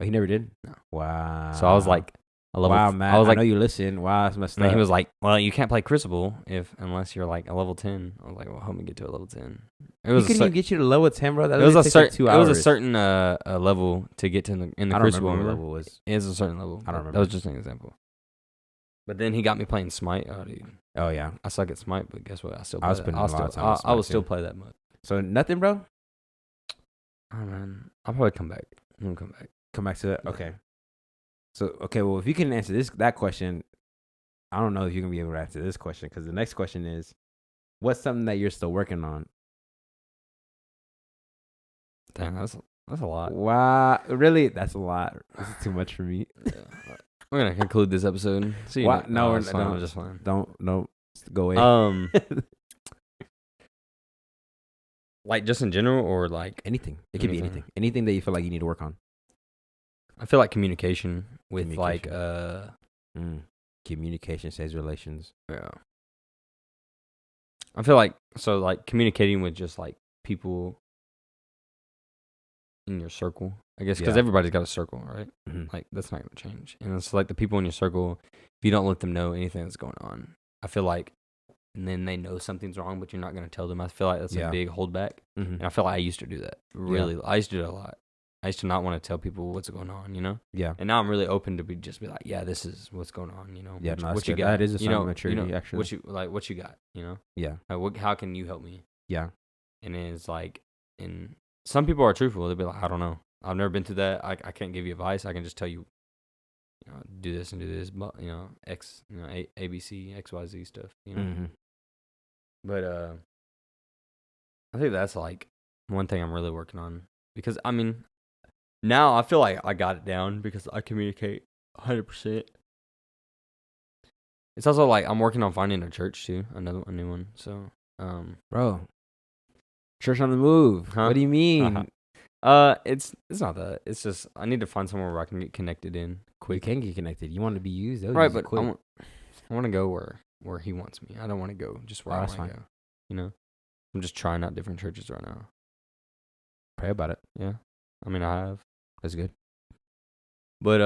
[SPEAKER 2] Oh, he never did?
[SPEAKER 3] No.
[SPEAKER 2] Wow.
[SPEAKER 3] So I was like,
[SPEAKER 2] wow, Matt. I know you listen. Wow, it's messed up.
[SPEAKER 3] He was like, well, you can't play Crucible unless you're like a level 10. I was like, well, help me get to a level 10.
[SPEAKER 2] It was couldn't even get you to level 10, bro.
[SPEAKER 3] It was a certain 2 hours. It was a certain level to get to in the Crucible.
[SPEAKER 2] I don't remember what level it was.
[SPEAKER 3] It is a certain level.
[SPEAKER 2] I don't remember.
[SPEAKER 3] That was just an example. But then he got me playing Smite. Oh, dude.
[SPEAKER 2] Oh, yeah.
[SPEAKER 3] I suck at Smite, but guess what? I still
[SPEAKER 2] I will
[SPEAKER 3] still play that much.
[SPEAKER 2] So nothing, bro?
[SPEAKER 3] Oh, man. I'll probably come back. I'm going to come back.
[SPEAKER 2] Come back to that? Okay. So, well, if you can answer that question, I don't know if you're going to be able to answer this question because the next question is, what's something that you're still working on?
[SPEAKER 3] Damn, that's a lot.
[SPEAKER 2] Wow. Really? That's a lot. This is too much for me.
[SPEAKER 3] Yeah. We're gonna conclude this episode. See you.
[SPEAKER 2] No,
[SPEAKER 3] we're fine. I'm just fine.
[SPEAKER 2] Don't go away.
[SPEAKER 3] Like just in general, or like
[SPEAKER 2] anything. It could be anything. Anything that you feel like you need to work on.
[SPEAKER 3] I feel like communication with
[SPEAKER 2] communication saves relations.
[SPEAKER 3] Yeah. I feel like communicating with just like people in your circle, I guess, because everybody's got a circle, right? Mm-hmm. Like that's not gonna change, and it's like the people in your circle. If you don't let them know anything that's going on, I feel like, and then they know something's wrong, but you're not gonna tell them. I feel like that's a big holdback, and I feel like I used to do that. Really, I used to do that a lot. I used to not want to tell people what's going on, you know. Yeah. And now I'm really open to just be like, yeah, this is what's going on, you know.
[SPEAKER 2] Yeah, what you got? That is a sign of maturity, actually.
[SPEAKER 3] What you got, you know.
[SPEAKER 2] Yeah.
[SPEAKER 3] How can you help me?
[SPEAKER 2] Yeah.
[SPEAKER 3] And it's like, and some people are truthful. They'll be like, I don't know. I've never been through that. I can't give you advice. I can just tell you, you know, do this and do this, but you know, X, you know, A B C X Y Z stuff, you know. Mm-hmm. But I think that's like one thing I'm really working on, because I mean, now I feel like I got it down because I communicate 100%. It's also like I'm working on finding a church too, a new one. So,
[SPEAKER 2] bro, church on the move. Huh? What do you mean?
[SPEAKER 3] It's not that. It's just I need to find somewhere where I can get connected in quick.
[SPEAKER 2] You can get connected. You want to be used,
[SPEAKER 3] right? But I want to go where he wants me. I don't want to go just where I want to go. You know, I'm just trying out different churches right now.
[SPEAKER 2] Pray about it.
[SPEAKER 3] Yeah, I mean I have.
[SPEAKER 2] That's good.
[SPEAKER 3] But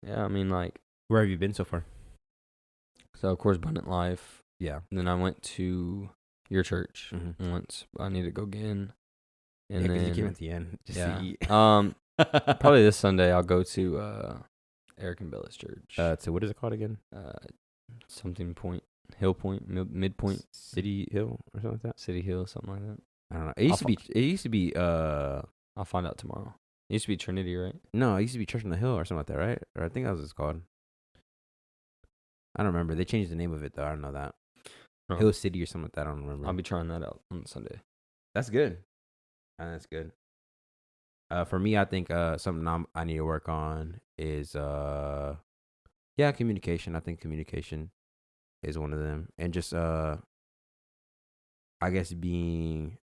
[SPEAKER 3] yeah, I mean like,
[SPEAKER 2] where have you been so far?
[SPEAKER 3] So of course, Abundant Life.
[SPEAKER 2] Yeah.
[SPEAKER 3] And then I went to your church once. I need to go again. And then
[SPEAKER 2] you came at the end. Just to eat.
[SPEAKER 3] Probably this Sunday I'll go to Eric and Bella's church.
[SPEAKER 2] So what is it called again?
[SPEAKER 3] Something Point, Hill Point, Midpoint,
[SPEAKER 2] City Hill or something like that.
[SPEAKER 3] City Hill, something like that.
[SPEAKER 2] I don't know. It used to be.
[SPEAKER 3] I'll find out tomorrow. It used to be Trinity, right?
[SPEAKER 2] No, it used to be Church on the Hill or something like that, right? Or I think that was what it's called. I don't remember. They changed the name of it though. I don't know that. Hill City or something like that. I don't remember.
[SPEAKER 3] I'll be trying that out on Sunday.
[SPEAKER 2] That's good. That's good. For me, I think something I need to work on is communication. I think communication is one of them, and just I guess being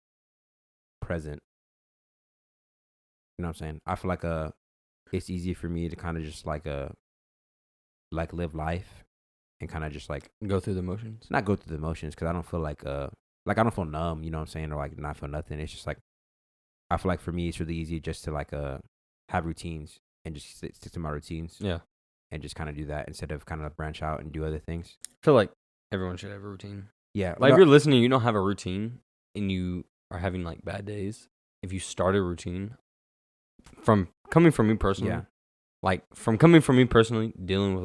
[SPEAKER 2] present. You know what I'm saying? I feel like it's easy for me to kind of just like live life and kind of just like
[SPEAKER 3] go through the motions.
[SPEAKER 2] Not go through the motions, because I don't feel like I don't feel numb. You know what I'm saying? Or like not feel nothing. It's just like I feel like for me it's really easy just to like have routines and just stick to my routines.
[SPEAKER 3] Yeah.
[SPEAKER 2] And just kind of do that instead of kind of branch out and do other things.
[SPEAKER 3] I feel like everyone should have a routine.
[SPEAKER 2] Yeah.
[SPEAKER 3] Like if you're listening, you don't have a routine and you are having like bad days. If you start a routine, coming from me personally, dealing with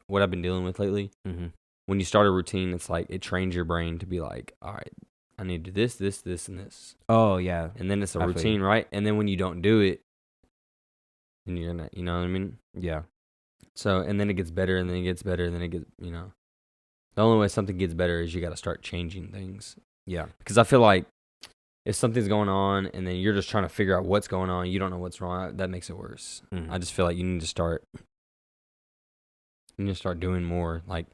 [SPEAKER 3] what I've been dealing with lately. Mm-hmm. When you start a routine, it's like it trains your brain to be like, all right, I need to do this, this, this, and this.
[SPEAKER 2] Oh yeah.
[SPEAKER 3] And then it's a routine, right? And then when you don't do it, then you're not, you know what I mean?
[SPEAKER 2] Yeah.
[SPEAKER 3] So, and then it gets better, and then it gets better, and then it gets, you know, the only way something gets better is you got to start changing things.
[SPEAKER 2] Yeah.
[SPEAKER 3] Because I feel like if something's going on and then you're just trying to figure out what's going on, you don't know what's wrong, that makes it worse. Mm-hmm. I just feel like you need to start doing more. Like,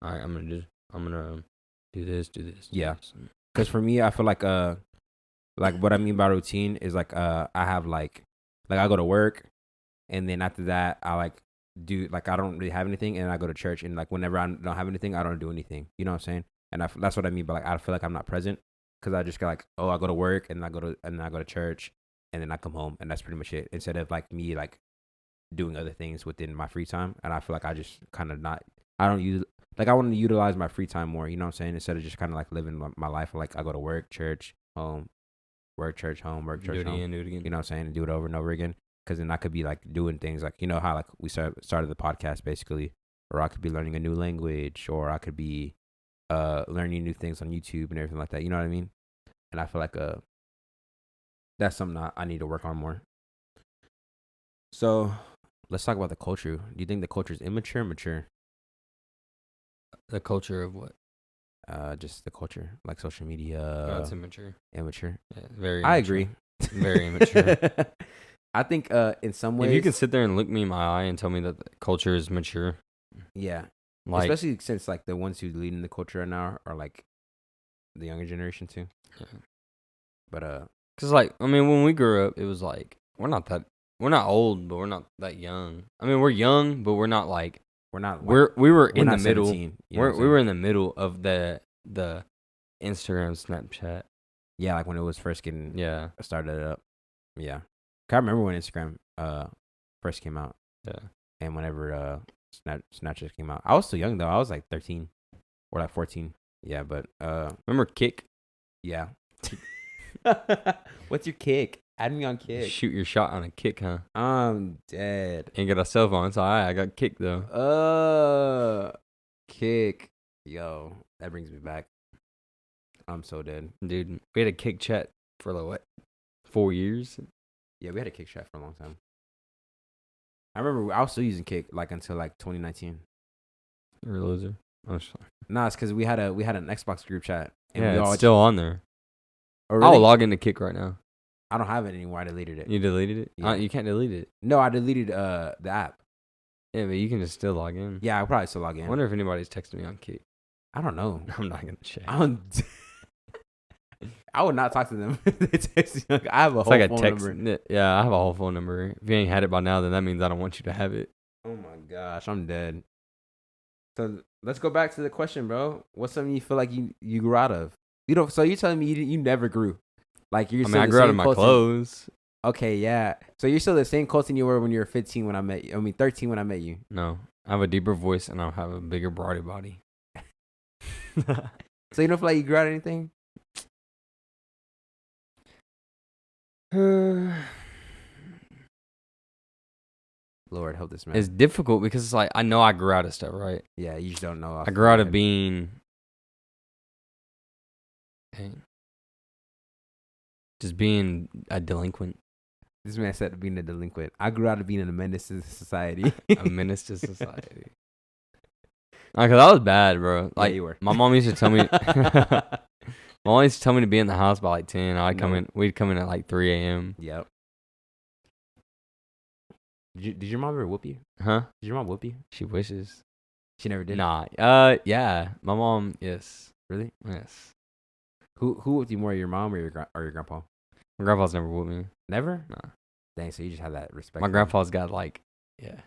[SPEAKER 3] all right, I'm gonna do this.
[SPEAKER 2] Yeah. Because for me, I feel like what I mean by routine is like I have like I go to work, and then after that I like do like I don't really have anything, and I go to church, and like whenever I don't have anything, I don't do anything. You know what I'm saying? And that's what I mean by like I feel like I'm not present. Because I just got like, I go to work and I go to church, and then I come home, and that's pretty much it. Instead of like me like doing other things within my free time, and I feel like I just kind of I want to utilize my free time more. You know what I'm saying? Instead of just kind of like living my life like I go to work, church, home, work, church, home, work, church, home.
[SPEAKER 3] Do it again.
[SPEAKER 2] You know what I'm saying? And do it over and over again. Because then I could be like doing things like, you know how like we started the podcast basically, or I could be learning a new language, or I could be learning new things on YouTube and everything like that. You know what I mean? And I feel like that's something I need to work on more. So let's talk about the culture. Do you think the culture is immature or mature?
[SPEAKER 3] The culture of what?
[SPEAKER 2] Just the culture, like social media.
[SPEAKER 3] Oh, it's immature.
[SPEAKER 2] Immature.
[SPEAKER 3] Yeah, very.
[SPEAKER 2] I agree.
[SPEAKER 3] Very immature.
[SPEAKER 2] I think in some ways,
[SPEAKER 3] if you can sit there and look me in my eye and tell me that the culture is mature,
[SPEAKER 2] yeah,
[SPEAKER 3] like
[SPEAKER 2] especially since like the ones who lead in the culture now are like the younger generation too.
[SPEAKER 3] Yeah.
[SPEAKER 2] But
[SPEAKER 3] because like I mean, when we grew up, it was like we're not old, but we're not that young. I mean, we're young, but we're not like we were in the middle.
[SPEAKER 2] 17, we
[SPEAKER 3] were in the middle of the Instagram, Snapchat.
[SPEAKER 2] Yeah, like when it was first getting started up. Yeah, I remember when Instagram first came out.
[SPEAKER 3] Yeah,
[SPEAKER 2] and whenever Snapchat came out, I was still young though. I was like 13 or like 14. Yeah, but
[SPEAKER 3] remember Kick?
[SPEAKER 2] Yeah. What's your Kick? Add me on Kick.
[SPEAKER 3] Shoot your shot on a Kick, huh?
[SPEAKER 2] I'm dead.
[SPEAKER 3] Ain't got a cell phone. It's alright. I got Kick though.
[SPEAKER 2] Kick. Yo, that brings me back. I'm so dead,
[SPEAKER 3] dude. We had a Kick chat for like what, 4 years?
[SPEAKER 2] Yeah, we had a Kick chat for a long time. I remember I was still using Kick like until like 2019.
[SPEAKER 3] You're a loser. I'm sorry.
[SPEAKER 2] Nah, it's because we had an Xbox group chat.
[SPEAKER 3] And yeah, it's still on there.
[SPEAKER 2] Oh, really?
[SPEAKER 3] I'll log into Kick right now.
[SPEAKER 2] I don't have it anymore. I deleted it.
[SPEAKER 3] You deleted it?
[SPEAKER 2] Yeah.
[SPEAKER 3] You can't delete it.
[SPEAKER 2] No, I deleted the app.
[SPEAKER 3] Yeah, but you can just still log in.
[SPEAKER 2] Yeah, I'll probably still log in.
[SPEAKER 3] I wonder if anybody's texting me on Kick.
[SPEAKER 2] I don't know.
[SPEAKER 3] I'm not gonna check.
[SPEAKER 2] I would not talk to them. They text me. I have a whole phone number.
[SPEAKER 3] Yeah, I have a whole phone number. If you ain't had it by now, then that means I don't want you to have it.
[SPEAKER 2] Oh my gosh, I'm dead. So let's go back to the question, bro. What's something you feel like you grew out of? You don't. So you're telling me you never grew? Like you're.
[SPEAKER 3] I grew out of my clothes.
[SPEAKER 2] Okay, yeah. So you're still the same Colton you were when you were 15 when I met you. I mean 13 when I met you.
[SPEAKER 3] No, I have a deeper voice and I have a bigger, broader body.
[SPEAKER 2] So you don't feel like you grew out of anything? Lord help this man.
[SPEAKER 3] It's difficult because it's like I know I grew out of stuff, right?
[SPEAKER 2] Yeah, you just don't know.
[SPEAKER 3] I grew out of being just being a delinquent.
[SPEAKER 2] This man said being a delinquent. I grew out of being a menace to society.
[SPEAKER 3] A menace to society. Because I was bad, bro. Like,
[SPEAKER 2] yeah, you were.
[SPEAKER 3] My mom used to tell me. My mom used to tell me to be in the house by like 10. We'd come in at like 3 a.m.
[SPEAKER 2] Yep. Did your mom ever whoop you?
[SPEAKER 3] Huh?
[SPEAKER 2] Did your mom whoop you?
[SPEAKER 3] She wishes.
[SPEAKER 2] She never did.
[SPEAKER 3] Nah. Yeah. My mom. Yes.
[SPEAKER 2] Really?
[SPEAKER 3] Yes.
[SPEAKER 2] Who whooped you more, your mom or your grandpa?
[SPEAKER 3] My grandpa's never whooped me.
[SPEAKER 2] Never?
[SPEAKER 3] Nah.
[SPEAKER 2] Dang. So you just have that respect.
[SPEAKER 3] My grandpa's got like, yeah.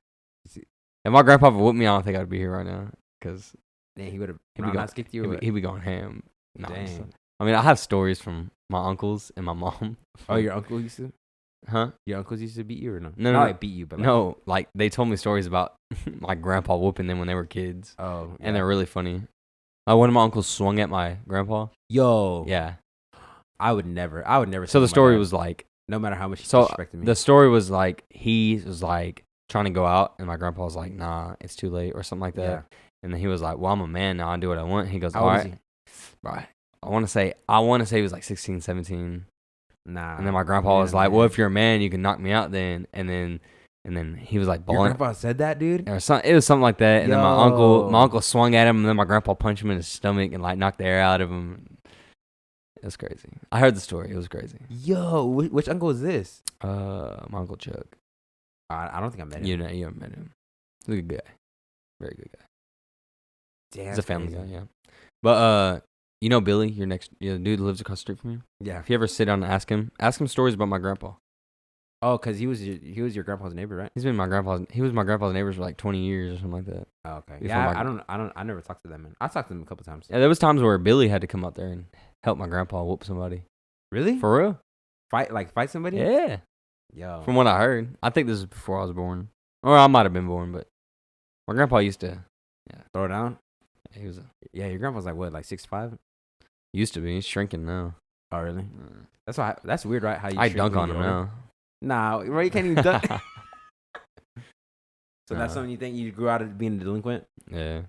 [SPEAKER 3] If my grandpa whooped me, I don't think I'd be here right now. Cause
[SPEAKER 2] dang, he would have not skipped you.
[SPEAKER 3] He'd be going ham. Nah,
[SPEAKER 2] dang.
[SPEAKER 3] I mean, I have stories from my uncles and my mom.
[SPEAKER 2] Oh, your uncle used to?
[SPEAKER 3] Huh?
[SPEAKER 2] Your uncles used to beat you or no?
[SPEAKER 3] No,
[SPEAKER 2] not
[SPEAKER 3] no,
[SPEAKER 2] like beat you, but like,
[SPEAKER 3] no, like they told me stories about my grandpa whooping them when they were kids.
[SPEAKER 2] Oh, yeah.
[SPEAKER 3] And they're really funny. One of my uncles swung at my grandpa.
[SPEAKER 2] Yo,
[SPEAKER 3] yeah,
[SPEAKER 2] I would never.
[SPEAKER 3] So the story was like,
[SPEAKER 2] no matter how much he disrespected me.
[SPEAKER 3] The story was like he was like trying to go out, and my grandpa was like, "Nah, it's too late" or something like that. Yeah. And then he was like, "Well, I'm a man now. I do what I want." He goes, "All right, right." I want to say he was like 16, 17.
[SPEAKER 2] Nah.
[SPEAKER 3] And then my grandpa was like, "Well, if you're a man, you can knock me out then." And then he was like,
[SPEAKER 2] "Your grandpa said that, dude?"
[SPEAKER 3] Or something. It was something like that. And then my uncle swung at him, and then my grandpa punched him in his stomach and like knocked the air out of him. It was crazy. I heard the story. It was crazy.
[SPEAKER 2] Yo, which uncle is this?
[SPEAKER 3] My Uncle Chuck.
[SPEAKER 2] I don't think I met him.
[SPEAKER 3] You haven't met him. He's a good guy. Very good guy.
[SPEAKER 2] Damn,
[SPEAKER 3] he's a family guy, yeah. But you know Billy, your dude who lives across the street from you?
[SPEAKER 2] Yeah.
[SPEAKER 3] If you ever sit down and ask him stories about my grandpa.
[SPEAKER 2] Oh, because he was your grandpa's neighbor, right?
[SPEAKER 3] He was my grandpa's neighbor for like 20 years or something like that.
[SPEAKER 2] Oh, okay. Yeah, I never talked to them, man. I talked to them a couple times.
[SPEAKER 3] Yeah, there was times where Billy had to come out there and help my grandpa whoop somebody.
[SPEAKER 2] Really?
[SPEAKER 3] For real?
[SPEAKER 2] Fight somebody?
[SPEAKER 3] Yeah.
[SPEAKER 2] Yo.
[SPEAKER 3] From what I heard. I think this is before I was born. Or I might have been born, but my grandpa used to
[SPEAKER 2] throw down?
[SPEAKER 3] Yeah, he was
[SPEAKER 2] your grandpa's like what, like 6'5"?
[SPEAKER 3] Used to be. He's shrinking now.
[SPEAKER 2] Oh, really? That's weird, right? How you
[SPEAKER 3] I dunk on him now.
[SPEAKER 2] Nah, bro, you can't even dunk. So that's something you think you grew out of being a delinquent?
[SPEAKER 3] Yeah.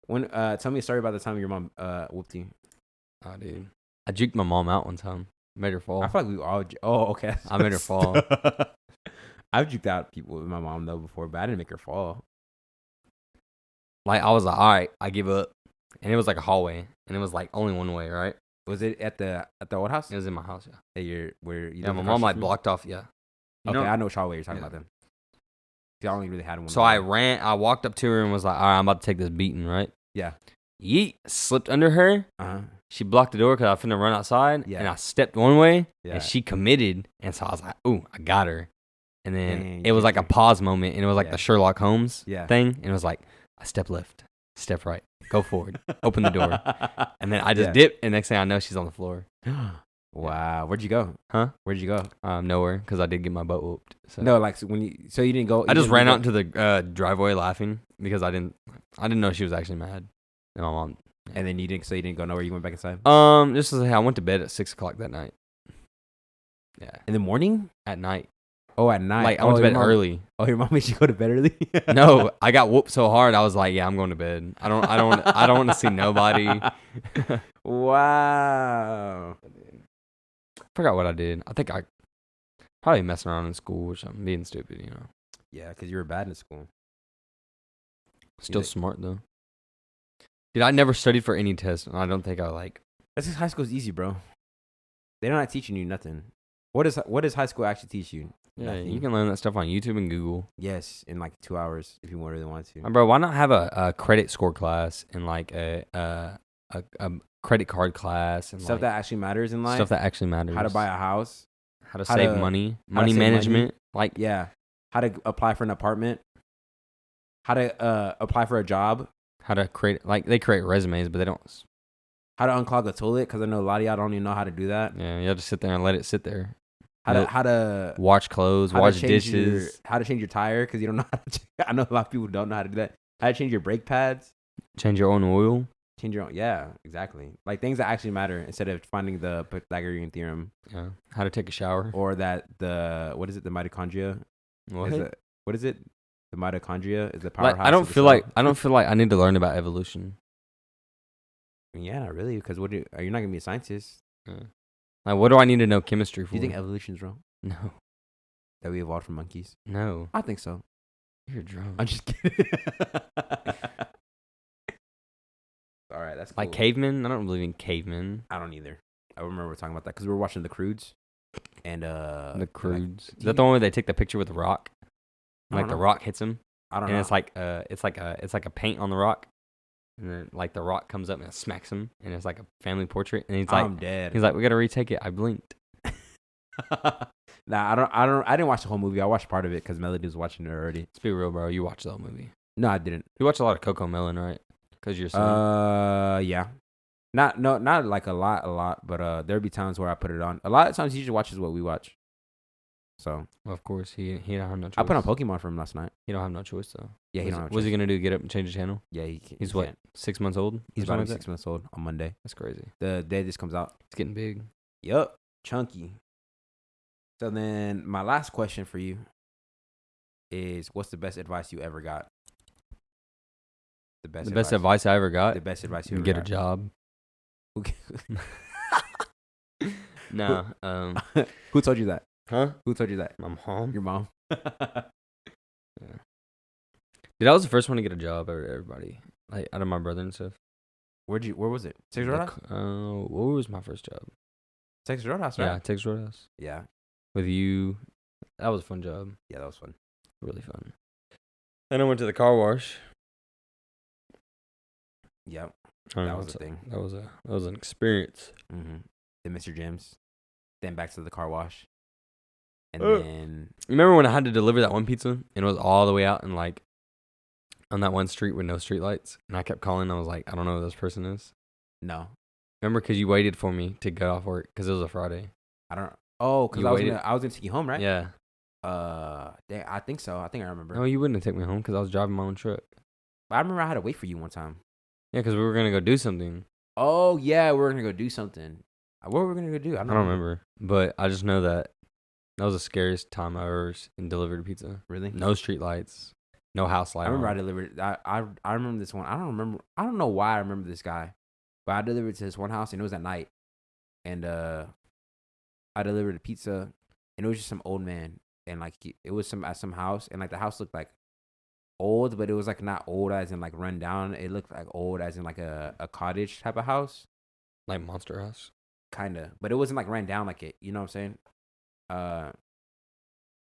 [SPEAKER 2] When tell me a story about the time your mom whooped you.
[SPEAKER 3] Oh, dude. I juked my mom out one time. Made her fall.
[SPEAKER 2] I feel like we all. Oh, okay.
[SPEAKER 3] I made her fall.
[SPEAKER 2] I've juked out people with my mom though before, but I didn't make her fall.
[SPEAKER 3] Like I was like, all right, I give up, and it was like a hallway, and it was like only one way, right?
[SPEAKER 2] Was it at the old house?
[SPEAKER 3] It was in my house, yeah.
[SPEAKER 2] Hey, my
[SPEAKER 3] mom like blocked off, yeah.
[SPEAKER 2] Okay, I know which hallway you're talking about then. I only really had one.
[SPEAKER 3] So I walked up to her and was like, all right, I'm about to take this beating, right?
[SPEAKER 2] Yeah.
[SPEAKER 3] Yeet, slipped under her. She blocked the door because I was finna run outside. Yeah. And I stepped one way and she committed. And so I was like, ooh, I got her. And then it was like a pause moment. And it was like the Sherlock Holmes thing. And it was like, I step left, step right, go forward, open the door. And then I just dipped. And next thing I know, she's on the floor.
[SPEAKER 2] Wow. Where'd you go?
[SPEAKER 3] Huh?
[SPEAKER 2] Where'd you go?
[SPEAKER 3] Nowhere, because I did get my butt whooped. So.
[SPEAKER 2] No, like so you didn't go.
[SPEAKER 3] I just ran out into the driveway laughing because I didn't know she was actually mad. And my mom. Yeah.
[SPEAKER 2] And then you didn't go nowhere. You went back inside.
[SPEAKER 3] Just to say, I went to bed at 6:00 that night. Yeah.
[SPEAKER 2] In the morning?
[SPEAKER 3] At night.
[SPEAKER 2] Oh, at night.
[SPEAKER 3] Like I went to bed early.
[SPEAKER 2] Oh, your mom made you go to bed early?
[SPEAKER 3] No, I got whooped so hard. I was like, yeah, I'm going to bed. I don't want to see nobody.
[SPEAKER 2] Wow.
[SPEAKER 3] I forgot what I did. I think I probably messing around in school or something, being stupid, you know.
[SPEAKER 2] Yeah, because you were bad in school.
[SPEAKER 3] Still smart though. Dude, I never studied for any test, and I don't think I like.
[SPEAKER 2] That's because high school's easy, bro. They're not teaching you nothing. What does high school actually teach you?
[SPEAKER 3] Yeah,
[SPEAKER 2] nothing.
[SPEAKER 3] You can learn that stuff on YouTube and Google.
[SPEAKER 2] Yes, in like 2 hours if you really want to.
[SPEAKER 3] Bro, why not have a credit score class and like a credit card class and
[SPEAKER 2] stuff that actually matters in life?
[SPEAKER 3] Stuff that actually matters.
[SPEAKER 2] How to buy a house.
[SPEAKER 3] How to save money. Money management. Like
[SPEAKER 2] yeah. How to apply for an apartment. How to apply for a job.
[SPEAKER 3] How to create, like, they create resumes, but they don't.
[SPEAKER 2] How to unclog a toilet, because I know a lot of y'all don't even know how to do that.
[SPEAKER 3] Yeah, you have to sit there and let it sit there.
[SPEAKER 2] How to
[SPEAKER 3] wash clothes, wash dishes.
[SPEAKER 2] How to change your tire, because you don't know how to. I know a lot of people don't know how to do that. How to change your brake pads.
[SPEAKER 3] Change your own oil.
[SPEAKER 2] Change your own. Yeah, exactly. Like things that actually matter instead of finding the Pythagorean theorem.
[SPEAKER 3] Yeah. How to take a shower.
[SPEAKER 2] Or that the mitochondria. What is it? The mitochondria is the powerhouse.
[SPEAKER 3] Like, I don't feel like I need to learn about evolution.
[SPEAKER 2] Yeah, not really, because you're not gonna be a scientist.
[SPEAKER 3] Yeah. Like, what do I need to know chemistry for?
[SPEAKER 2] Do you think evolution's wrong?
[SPEAKER 3] No.
[SPEAKER 2] That we evolved from monkeys?
[SPEAKER 3] No.
[SPEAKER 2] I think so.
[SPEAKER 3] You're drunk.
[SPEAKER 2] I'm just kidding. All right, that's cool.
[SPEAKER 3] Like cavemen? I don't believe in cavemen.
[SPEAKER 2] I don't either. I remember talking about that because we were watching The Croods, and
[SPEAKER 3] The Croods. Like, is that the one where they take the picture with the rock? Like the rock hits him.
[SPEAKER 2] I don't know.
[SPEAKER 3] And it's like a paint on the rock, and then like the rock comes up and it smacks him, and it's like a family portrait, and he's like,
[SPEAKER 2] I'm dead.
[SPEAKER 3] He's like, we gotta retake it. I blinked.
[SPEAKER 2] Nah, I didn't watch the whole movie. I watched part of it because Melody was watching it already.
[SPEAKER 3] Let's be real, bro. You watched the whole movie?
[SPEAKER 2] No, I didn't.
[SPEAKER 3] You watched a lot of Coco Melon, right? Because you're son.
[SPEAKER 2] Yeah. Not like a lot, but there'd be times where I put it on. A lot of times he just watches what we watch. So
[SPEAKER 3] well, of course he don't have no choice.
[SPEAKER 2] I put on Pokemon for him last night.
[SPEAKER 3] He don't have no choice though.
[SPEAKER 2] Yeah, he don't have
[SPEAKER 3] What's he gonna do? Get up and change the channel?
[SPEAKER 2] Yeah,
[SPEAKER 3] he's what? 6 months old?
[SPEAKER 2] He's about 6 months old on Monday.
[SPEAKER 3] That's crazy.
[SPEAKER 2] The day this comes out.
[SPEAKER 3] It's getting big.
[SPEAKER 2] Yup. Chunky. So then my last question for you is, what's the best advice you ever got?
[SPEAKER 3] The best advice I ever got?
[SPEAKER 2] The best advice you ever
[SPEAKER 3] got.
[SPEAKER 2] Get
[SPEAKER 3] a job. No.
[SPEAKER 2] Who told you that?
[SPEAKER 3] Huh?
[SPEAKER 2] Who told you that?
[SPEAKER 3] My mom.
[SPEAKER 2] Your mom?
[SPEAKER 3] Yeah. Dude, I was the first one to get a job out of everybody. Like, out of my brother and stuff.
[SPEAKER 2] Where was it? Texas Roadhouse?
[SPEAKER 3] What was my first job?
[SPEAKER 2] Texas Roadhouse, right?
[SPEAKER 3] Yeah, Texas Roadhouse.
[SPEAKER 2] Yeah.
[SPEAKER 3] With you. That was a fun job.
[SPEAKER 2] Yeah, that was fun.
[SPEAKER 3] Really fun. Then I went to the car wash.
[SPEAKER 2] Yep. That was the thing.
[SPEAKER 3] That was an experience.
[SPEAKER 2] Mm-hmm. Then Mr. Jim's. Then back to the car wash. And then...
[SPEAKER 3] Remember when I had to deliver that one pizza? And it was all the way out in like... On that one street with no street lights. And I kept calling. I was like, I don't know who this person is.
[SPEAKER 2] No.
[SPEAKER 3] Remember, because you waited for me to get off work. Because it was a Friday.
[SPEAKER 2] I don't... Oh, because I was going to take you home, right?
[SPEAKER 3] Yeah.
[SPEAKER 2] I think so. I think I remember.
[SPEAKER 3] No, you wouldn't have taken me home because I was driving my own truck.
[SPEAKER 2] But I remember I had to wait for you one time.
[SPEAKER 3] Yeah, because we were going to go do something.
[SPEAKER 2] Oh, yeah. We were going to go do something. What were we going to go do? I don't
[SPEAKER 3] remember. But I just know that was the scariest time I ever delivered a pizza.
[SPEAKER 2] Really?
[SPEAKER 3] No street lights. No house light.
[SPEAKER 2] I remember I delivered. I remember this one. I don't know why I remember this guy, but I delivered to this one house and it was at night, and I delivered a pizza and it was just some old man and like it was at some house and like the house looked like old, but it was like not old as in like run down. It looked like old as in like a cottage type of house,
[SPEAKER 3] like Monster House,
[SPEAKER 2] kinda. But it wasn't like ran down like it. You know what I'm saying?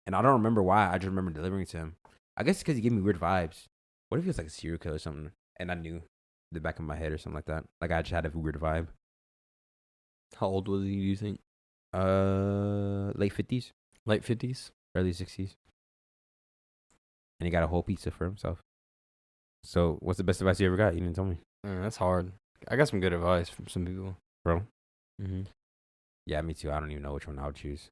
[SPEAKER 2] And I don't remember why. I just remember delivering to him. I guess because he gave me weird vibes. What if he was like a serial killer or something? And I knew the back of my head or something like that. Like I just had a weird vibe.
[SPEAKER 3] How old was he, do you think?
[SPEAKER 2] Late 50s.
[SPEAKER 3] Late 50s?
[SPEAKER 2] Early 60s. And he got a whole pizza for himself. So what's the best advice you ever got? You didn't tell me.
[SPEAKER 3] That's hard. I got some good advice from some people.
[SPEAKER 2] Bro?
[SPEAKER 3] Mm-hmm.
[SPEAKER 2] Yeah, me too. I don't even know which one I would choose.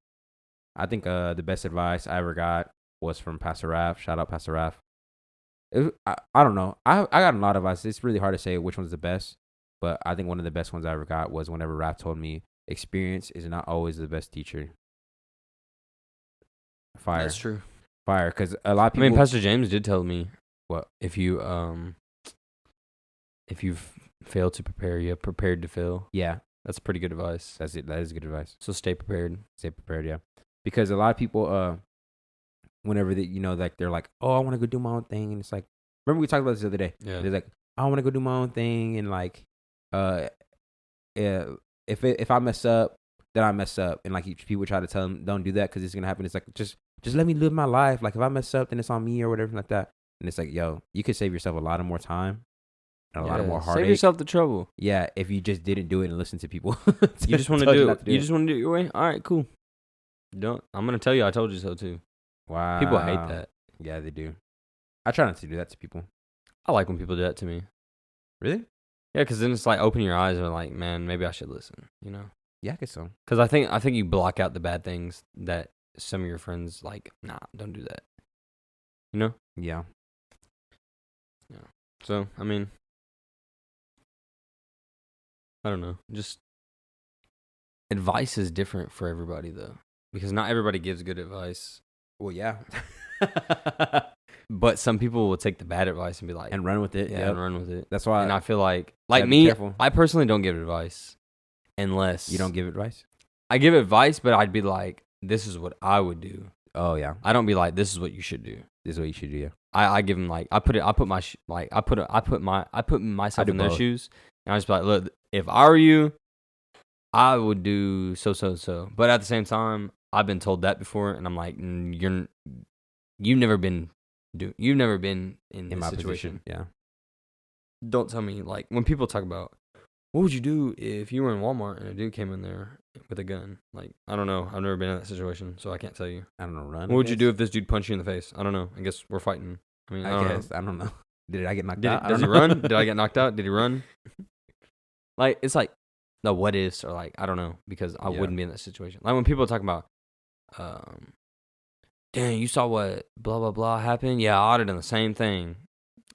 [SPEAKER 2] I think the best advice I ever got was from Pastor Raph. Shout out Pastor Raph. I don't know. I got a lot of advice. It's really hard to say which one's the best. But I think one of the best ones I ever got was whenever Raph told me, experience is not always the best teacher. Fire.
[SPEAKER 3] That's true.
[SPEAKER 2] Fire. Because a lot of people...
[SPEAKER 3] I mean, Pastor James did tell me,
[SPEAKER 2] what?
[SPEAKER 3] If you've failed to prepare, you have prepared to fail.
[SPEAKER 2] Yeah.
[SPEAKER 3] That's pretty good advice.
[SPEAKER 2] That's it. That is good advice.
[SPEAKER 3] So stay prepared.
[SPEAKER 2] Stay prepared, yeah. Because a lot of people, whenever they, like they're like, oh, I want to go do my own thing, and it's like, remember we talked about this the other day.
[SPEAKER 3] Yeah.
[SPEAKER 2] They're like, I want to go do my own thing, and like, if I mess up, then I mess up, and like people try to tell them don't do that because it's gonna happen. It's like just let me live my life. Like if I mess up, then it's on me or whatever like that. And it's like, yo, you could save yourself a lot of more time and a lot of more heartache.
[SPEAKER 3] Save yourself the trouble.
[SPEAKER 2] Yeah, if you just didn't do it and listen to people.
[SPEAKER 3] You just want to do it. You just want to do it your way. All right, cool. Don't. I'm gonna tell you, I told you so too.
[SPEAKER 2] Wow.
[SPEAKER 3] People hate that.
[SPEAKER 2] Yeah, they do. I try not to do that to people.
[SPEAKER 3] I like when people do that to me.
[SPEAKER 2] Really?
[SPEAKER 3] Yeah, because then it's like open your eyes and like, man, maybe I should listen. You know?
[SPEAKER 2] Yeah, I guess so.
[SPEAKER 3] Because I think you block out the bad things that some of your friends like. Nah, don't do that. You know?
[SPEAKER 2] Yeah.
[SPEAKER 3] Yeah. So I mean, I don't know. Just advice is different for everybody though, because not everybody gives good advice.
[SPEAKER 2] Well, yeah.
[SPEAKER 3] But some people will take the bad advice and be like,
[SPEAKER 2] and run with it.
[SPEAKER 3] Yeah, and run with it.
[SPEAKER 2] That's why.
[SPEAKER 3] And I feel like me,
[SPEAKER 2] careful.
[SPEAKER 3] I personally don't give advice unless
[SPEAKER 2] you don't give advice.
[SPEAKER 3] I give advice, but I'd be like, this is what I would do.
[SPEAKER 2] Oh yeah.
[SPEAKER 3] I don't be like, this is what you should do.
[SPEAKER 2] This is what you should do. Yeah.
[SPEAKER 3] I give them like I put myself in their shoes, and I just be like, look, if I were you, I would do so. But at the same time, I've been told that before, and I'm like, you've never been in this
[SPEAKER 2] my
[SPEAKER 3] situation.
[SPEAKER 2] Position. Yeah.
[SPEAKER 3] Don't tell me like when people talk about what would you do if you were in Walmart and a dude came in there with a gun? Like, I don't know. I've never been in that situation, so I can't tell you.
[SPEAKER 2] I don't know. Run.
[SPEAKER 3] What would you do if this dude punched you in the face? I don't know. I guess we're fighting. I mean, I
[SPEAKER 2] don't know. Did I get knocked out?
[SPEAKER 3] Does he run? Did I get knocked out? Did he run? Like, it's like the what ifs are like, I don't know, because I wouldn't be in that situation. Like when people talk about, dang, you saw what blah blah blah happened? Yeah, I would have done the same thing.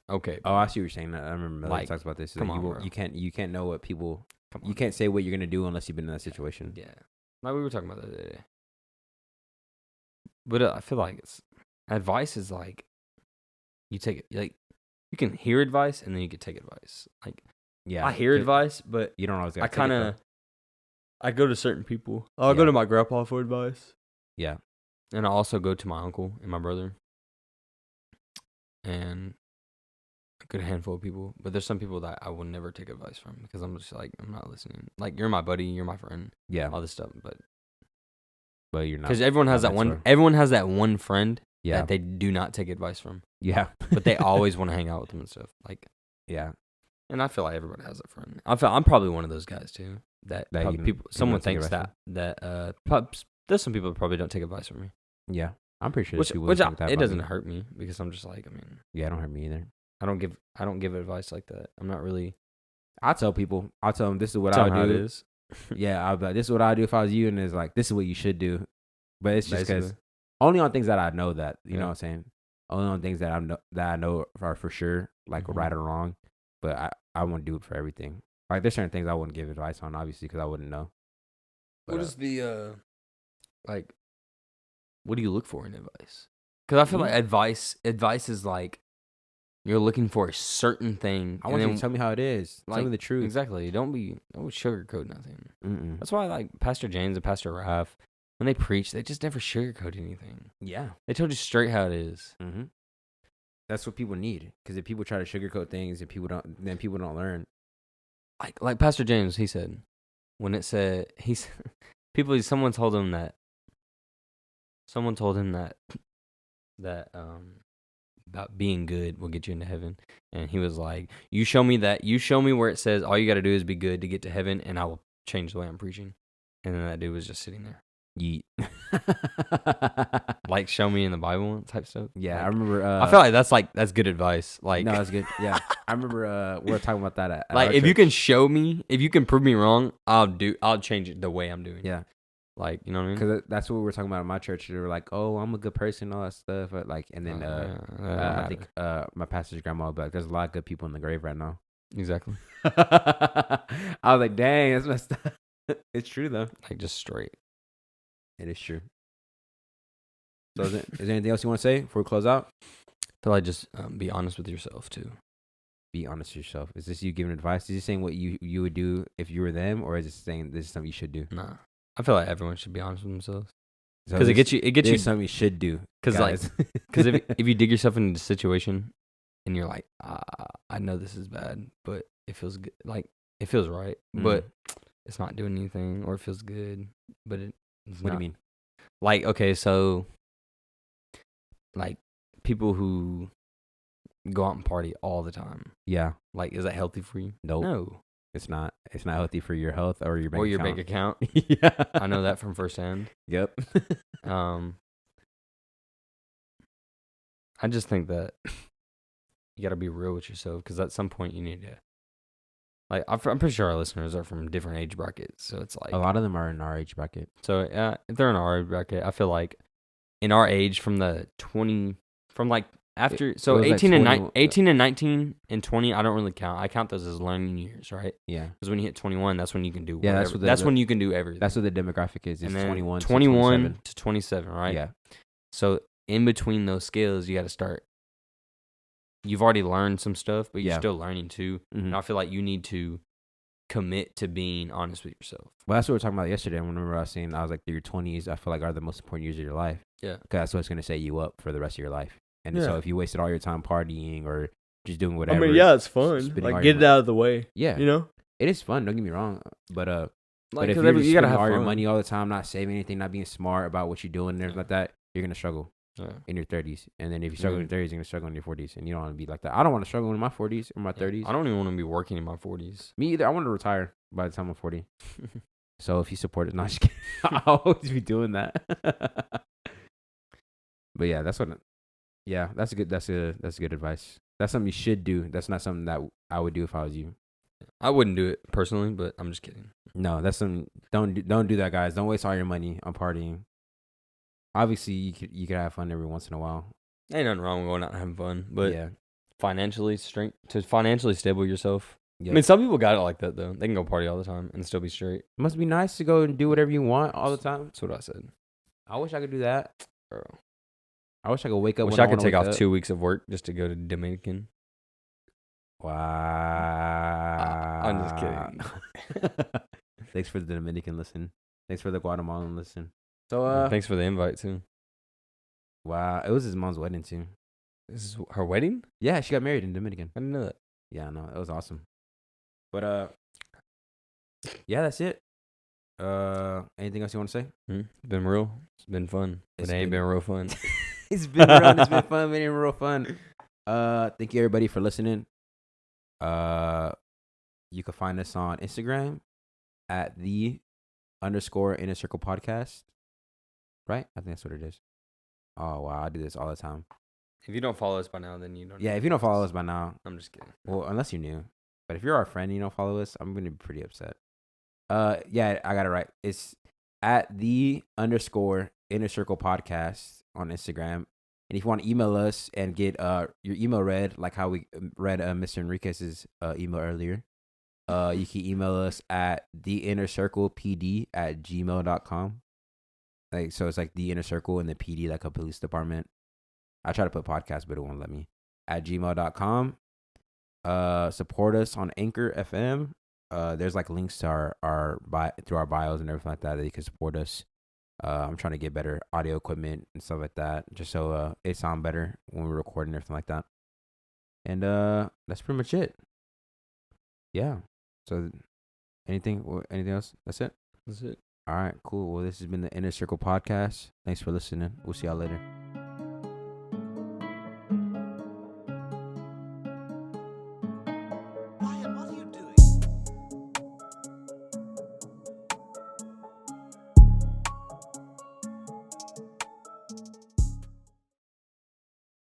[SPEAKER 3] Okay.
[SPEAKER 2] Oh, I see what you're saying. I remember Melody talks about this.
[SPEAKER 3] Come on, bro.
[SPEAKER 2] You can't know what people. You can't say what you're gonna do unless you've been in that situation.
[SPEAKER 3] Yeah, like we were talking about that the other day. But I feel like advice is like you take it, like you can hear advice and then you can take advice. Like,
[SPEAKER 2] yeah,
[SPEAKER 3] I hear advice, but
[SPEAKER 2] you don't always.
[SPEAKER 3] I go to certain people. I'll go to my grandpa for advice.
[SPEAKER 2] Yeah,
[SPEAKER 3] and I also go to my uncle and my brother, and a good handful of people. But there's some people that I will never take advice from because I'm just like, I'm not listening. Like, you're my buddy, you're my friend.
[SPEAKER 2] Yeah,
[SPEAKER 3] all this stuff, but
[SPEAKER 2] you're not,
[SPEAKER 3] because everyone has that one. Story. Everyone has that one friend that they do not take advice from.
[SPEAKER 2] Yeah,
[SPEAKER 3] but they always want to hang out with them and stuff. Like,
[SPEAKER 2] yeah,
[SPEAKER 3] and I feel like everybody has a friend. I'm probably one of those guys too. That someone thinks that there's some people that probably don't take advice from me.
[SPEAKER 2] Yeah, I'm pretty sure.
[SPEAKER 3] It doesn't hurt me because I'm just like, I mean,
[SPEAKER 2] yeah, it don't hurt me either.
[SPEAKER 3] I don't give advice like that. I'm not really.
[SPEAKER 2] I tell them this is what I do.
[SPEAKER 3] Is.
[SPEAKER 2] Yeah, I'll be like, this is what I do if I was you, and it's like, this is what you should do. But it's just because only on things that I know that you know what I'm saying. Only on things that I know are for sure, like right or wrong. But I won't do it for everything. Like there's certain things I wouldn't give advice on, obviously, because I wouldn't know. But,
[SPEAKER 3] what is the like? What do you look for in advice? Because I feel like advice is like you're looking for a certain thing.
[SPEAKER 2] I want you to tell me how it is.
[SPEAKER 3] Like,
[SPEAKER 2] tell me the truth.
[SPEAKER 3] Exactly. Don't sugarcoat nothing.
[SPEAKER 2] Mm-mm.
[SPEAKER 3] That's why like Pastor James and Pastor Raph, when they preach, they just never sugarcoat anything.
[SPEAKER 2] Yeah,
[SPEAKER 3] they told you straight how it is.
[SPEAKER 2] Mm-hmm. That's what people need. Because if people try to sugarcoat things, and people don't learn.
[SPEAKER 3] Like Pastor James, he said, when it said someone told him that Someone told him that about being good will get you into heaven, and he was like, you show me where it says all you got to do is be good to get to heaven, and I will change the way I'm preaching. And then that dude was just sitting there.
[SPEAKER 2] Yeet.
[SPEAKER 3] Like, show me in the Bible type stuff.
[SPEAKER 2] Yeah,
[SPEAKER 3] like,
[SPEAKER 2] I remember.
[SPEAKER 3] I feel like that's good advice. Like,
[SPEAKER 2] no, that's good. Yeah, I remember. We were talking about that at
[SPEAKER 3] like,
[SPEAKER 2] our
[SPEAKER 3] if
[SPEAKER 2] church.
[SPEAKER 3] you can show me, if you can prove me wrong, I'll change it the way I'm doing.
[SPEAKER 2] Yeah,
[SPEAKER 3] like, you know what I mean?
[SPEAKER 2] Because that's what we were talking about in my church. They were like, "Oh, I'm a good person," all that stuff. But like, and then I think my pastor's grandma, but there's a lot of good people in the grave right now.
[SPEAKER 3] Exactly.
[SPEAKER 2] I was like, "Dang, that's messed up." It's true though.
[SPEAKER 3] Like, just straight.
[SPEAKER 2] It is true. So is there anything else you want to say before we close out?
[SPEAKER 3] I feel like just be honest with yourself too.
[SPEAKER 2] Be honest with yourself. Is this you giving advice? Is you saying what you would do if you were them, or is it saying this is something you should do?
[SPEAKER 3] Nah, I feel like everyone should be honest with themselves
[SPEAKER 2] Because
[SPEAKER 3] it gets you
[SPEAKER 2] something you should do.
[SPEAKER 3] Because if you dig yourself into a situation and you're like, I know this is bad, but it feels good, like it feels right, but it's not doing anything, or it feels good, but it's
[SPEAKER 2] what
[SPEAKER 3] not.
[SPEAKER 2] do you mean?
[SPEAKER 3] Like, okay, so like people who go out and party all the time.
[SPEAKER 2] Yeah.
[SPEAKER 3] Like, is that healthy for you?
[SPEAKER 2] Nope.
[SPEAKER 3] No.
[SPEAKER 2] It's not. It's not healthy for your health or your bank account.
[SPEAKER 3] Yeah. I know that from firsthand.
[SPEAKER 2] Yep.
[SPEAKER 3] I just think that you got to be real with yourself, because at some point you need to. Like, I'm pretty sure our listeners are from different age brackets, so it's like
[SPEAKER 2] a lot of them are in our age bracket.
[SPEAKER 3] So if they're in our age bracket, I feel like in our age, from like after 18 and 18 and 19 and 20, I don't really count. I count those as learning years, right?
[SPEAKER 2] Yeah.
[SPEAKER 3] Because when you hit 21, that's when you can do
[SPEAKER 2] yeah,
[SPEAKER 3] whatever. That's when you can do everything.
[SPEAKER 2] That's what the demographic is. It's
[SPEAKER 3] and then
[SPEAKER 2] 21
[SPEAKER 3] to 27, right?
[SPEAKER 2] Yeah.
[SPEAKER 3] So in between those scales, you got to start. You've already learned some stuff, but you're still learning too.
[SPEAKER 2] Mm-hmm.
[SPEAKER 3] And I feel like you need to commit to being honest with yourself.
[SPEAKER 2] Well, that's what we were talking about yesterday. I remember I was saying, I was like, your 20s, I feel like are the most important years of your life.
[SPEAKER 3] Yeah.
[SPEAKER 2] Because that's what's going to set you up for the rest of your life. And so if you wasted all your time partying or just doing whatever.
[SPEAKER 1] I mean, yeah, it's fun. Like, get it out of the way.
[SPEAKER 2] Yeah.
[SPEAKER 1] You know?
[SPEAKER 2] It is fun. Don't get me wrong. But
[SPEAKER 3] like,
[SPEAKER 2] if you're just spending all your money all the time, not saving anything, not being smart about what you're doing and everything like that, you're going to struggle in your 30s. And then if you struggle in your 30s, you're going to struggle in your 40s. And you don't want to be like that. I don't want to struggle in my 40s or my 30s.
[SPEAKER 3] I don't even want to be working in my 40s.
[SPEAKER 2] Me either. I want to retire by the time I'm 40. So if you support it, not just kidding. I'll always be doing that. But yeah, that's good. That's good advice. That's something you should do. That's not something that I would do if I was you.
[SPEAKER 3] I wouldn't do it personally, but I'm just kidding.
[SPEAKER 2] No, that's something. Don't do that, guys. Don't waste all your money on partying. Obviously, you could have fun every once in a while.
[SPEAKER 3] Ain't nothing wrong with going out and having fun, but financially stable yourself. Yep. I mean, some people got it like that though. They can go party all the time and still be straight.
[SPEAKER 2] It must be nice to go and do whatever you want all the time.
[SPEAKER 3] That's what I said.
[SPEAKER 2] I wish I could do that,
[SPEAKER 3] bro.
[SPEAKER 2] I wish I could wake up.
[SPEAKER 3] I could take off 2 weeks of work just to go to Dominican.
[SPEAKER 2] Wow.
[SPEAKER 3] I'm just kidding.
[SPEAKER 2] Thanks for the Dominican listen. Thanks for the Guatemalan listen. So
[SPEAKER 3] thanks for the invite too.
[SPEAKER 2] Wow, it was his mom's wedding too.
[SPEAKER 3] This is her wedding?
[SPEAKER 2] Yeah, she got married in Dominican.
[SPEAKER 3] I didn't know that.
[SPEAKER 2] Yeah, no, it was awesome. But yeah, that's it. Anything else you want to say?
[SPEAKER 3] It's been real. It's been fun. It ain't been real fun.
[SPEAKER 2] It's been real. It's been fun. It's been real fun. Thank you everybody for listening. You can find us on Instagram at _inner circle podcast. Right? I think that's what it is. Oh wow, I do this all the time.
[SPEAKER 3] If you don't follow us by now, then you don't.
[SPEAKER 2] Yeah, if you don't follow us by now,
[SPEAKER 3] I'm just kidding.
[SPEAKER 2] Well, unless you're new. But if you're our friend and you don't follow us, I'm gonna be pretty upset. Yeah, I got it right. It's at _inner circle podcast on Instagram. And if you want to email us and get your email read, like how we read Mr. Enriquez's email earlier, you can email us at theinnercirclepd@gmail.com. Like, so it's like the inner circle and the PD, like a police department. I try to put podcast, but it won't let me. At gmail.com. Support us on Anchor FM. There's like links to through our bios and everything like that you can support us. I'm trying to get better audio equipment and stuff like that, just so it sound better when we're recording and everything like that. And that's pretty much it. Yeah. So anything else? That's it.
[SPEAKER 3] That's it.
[SPEAKER 2] All right, cool. Well, this has been the Inner Circle Podcast. Thanks for listening. We'll see y'all later.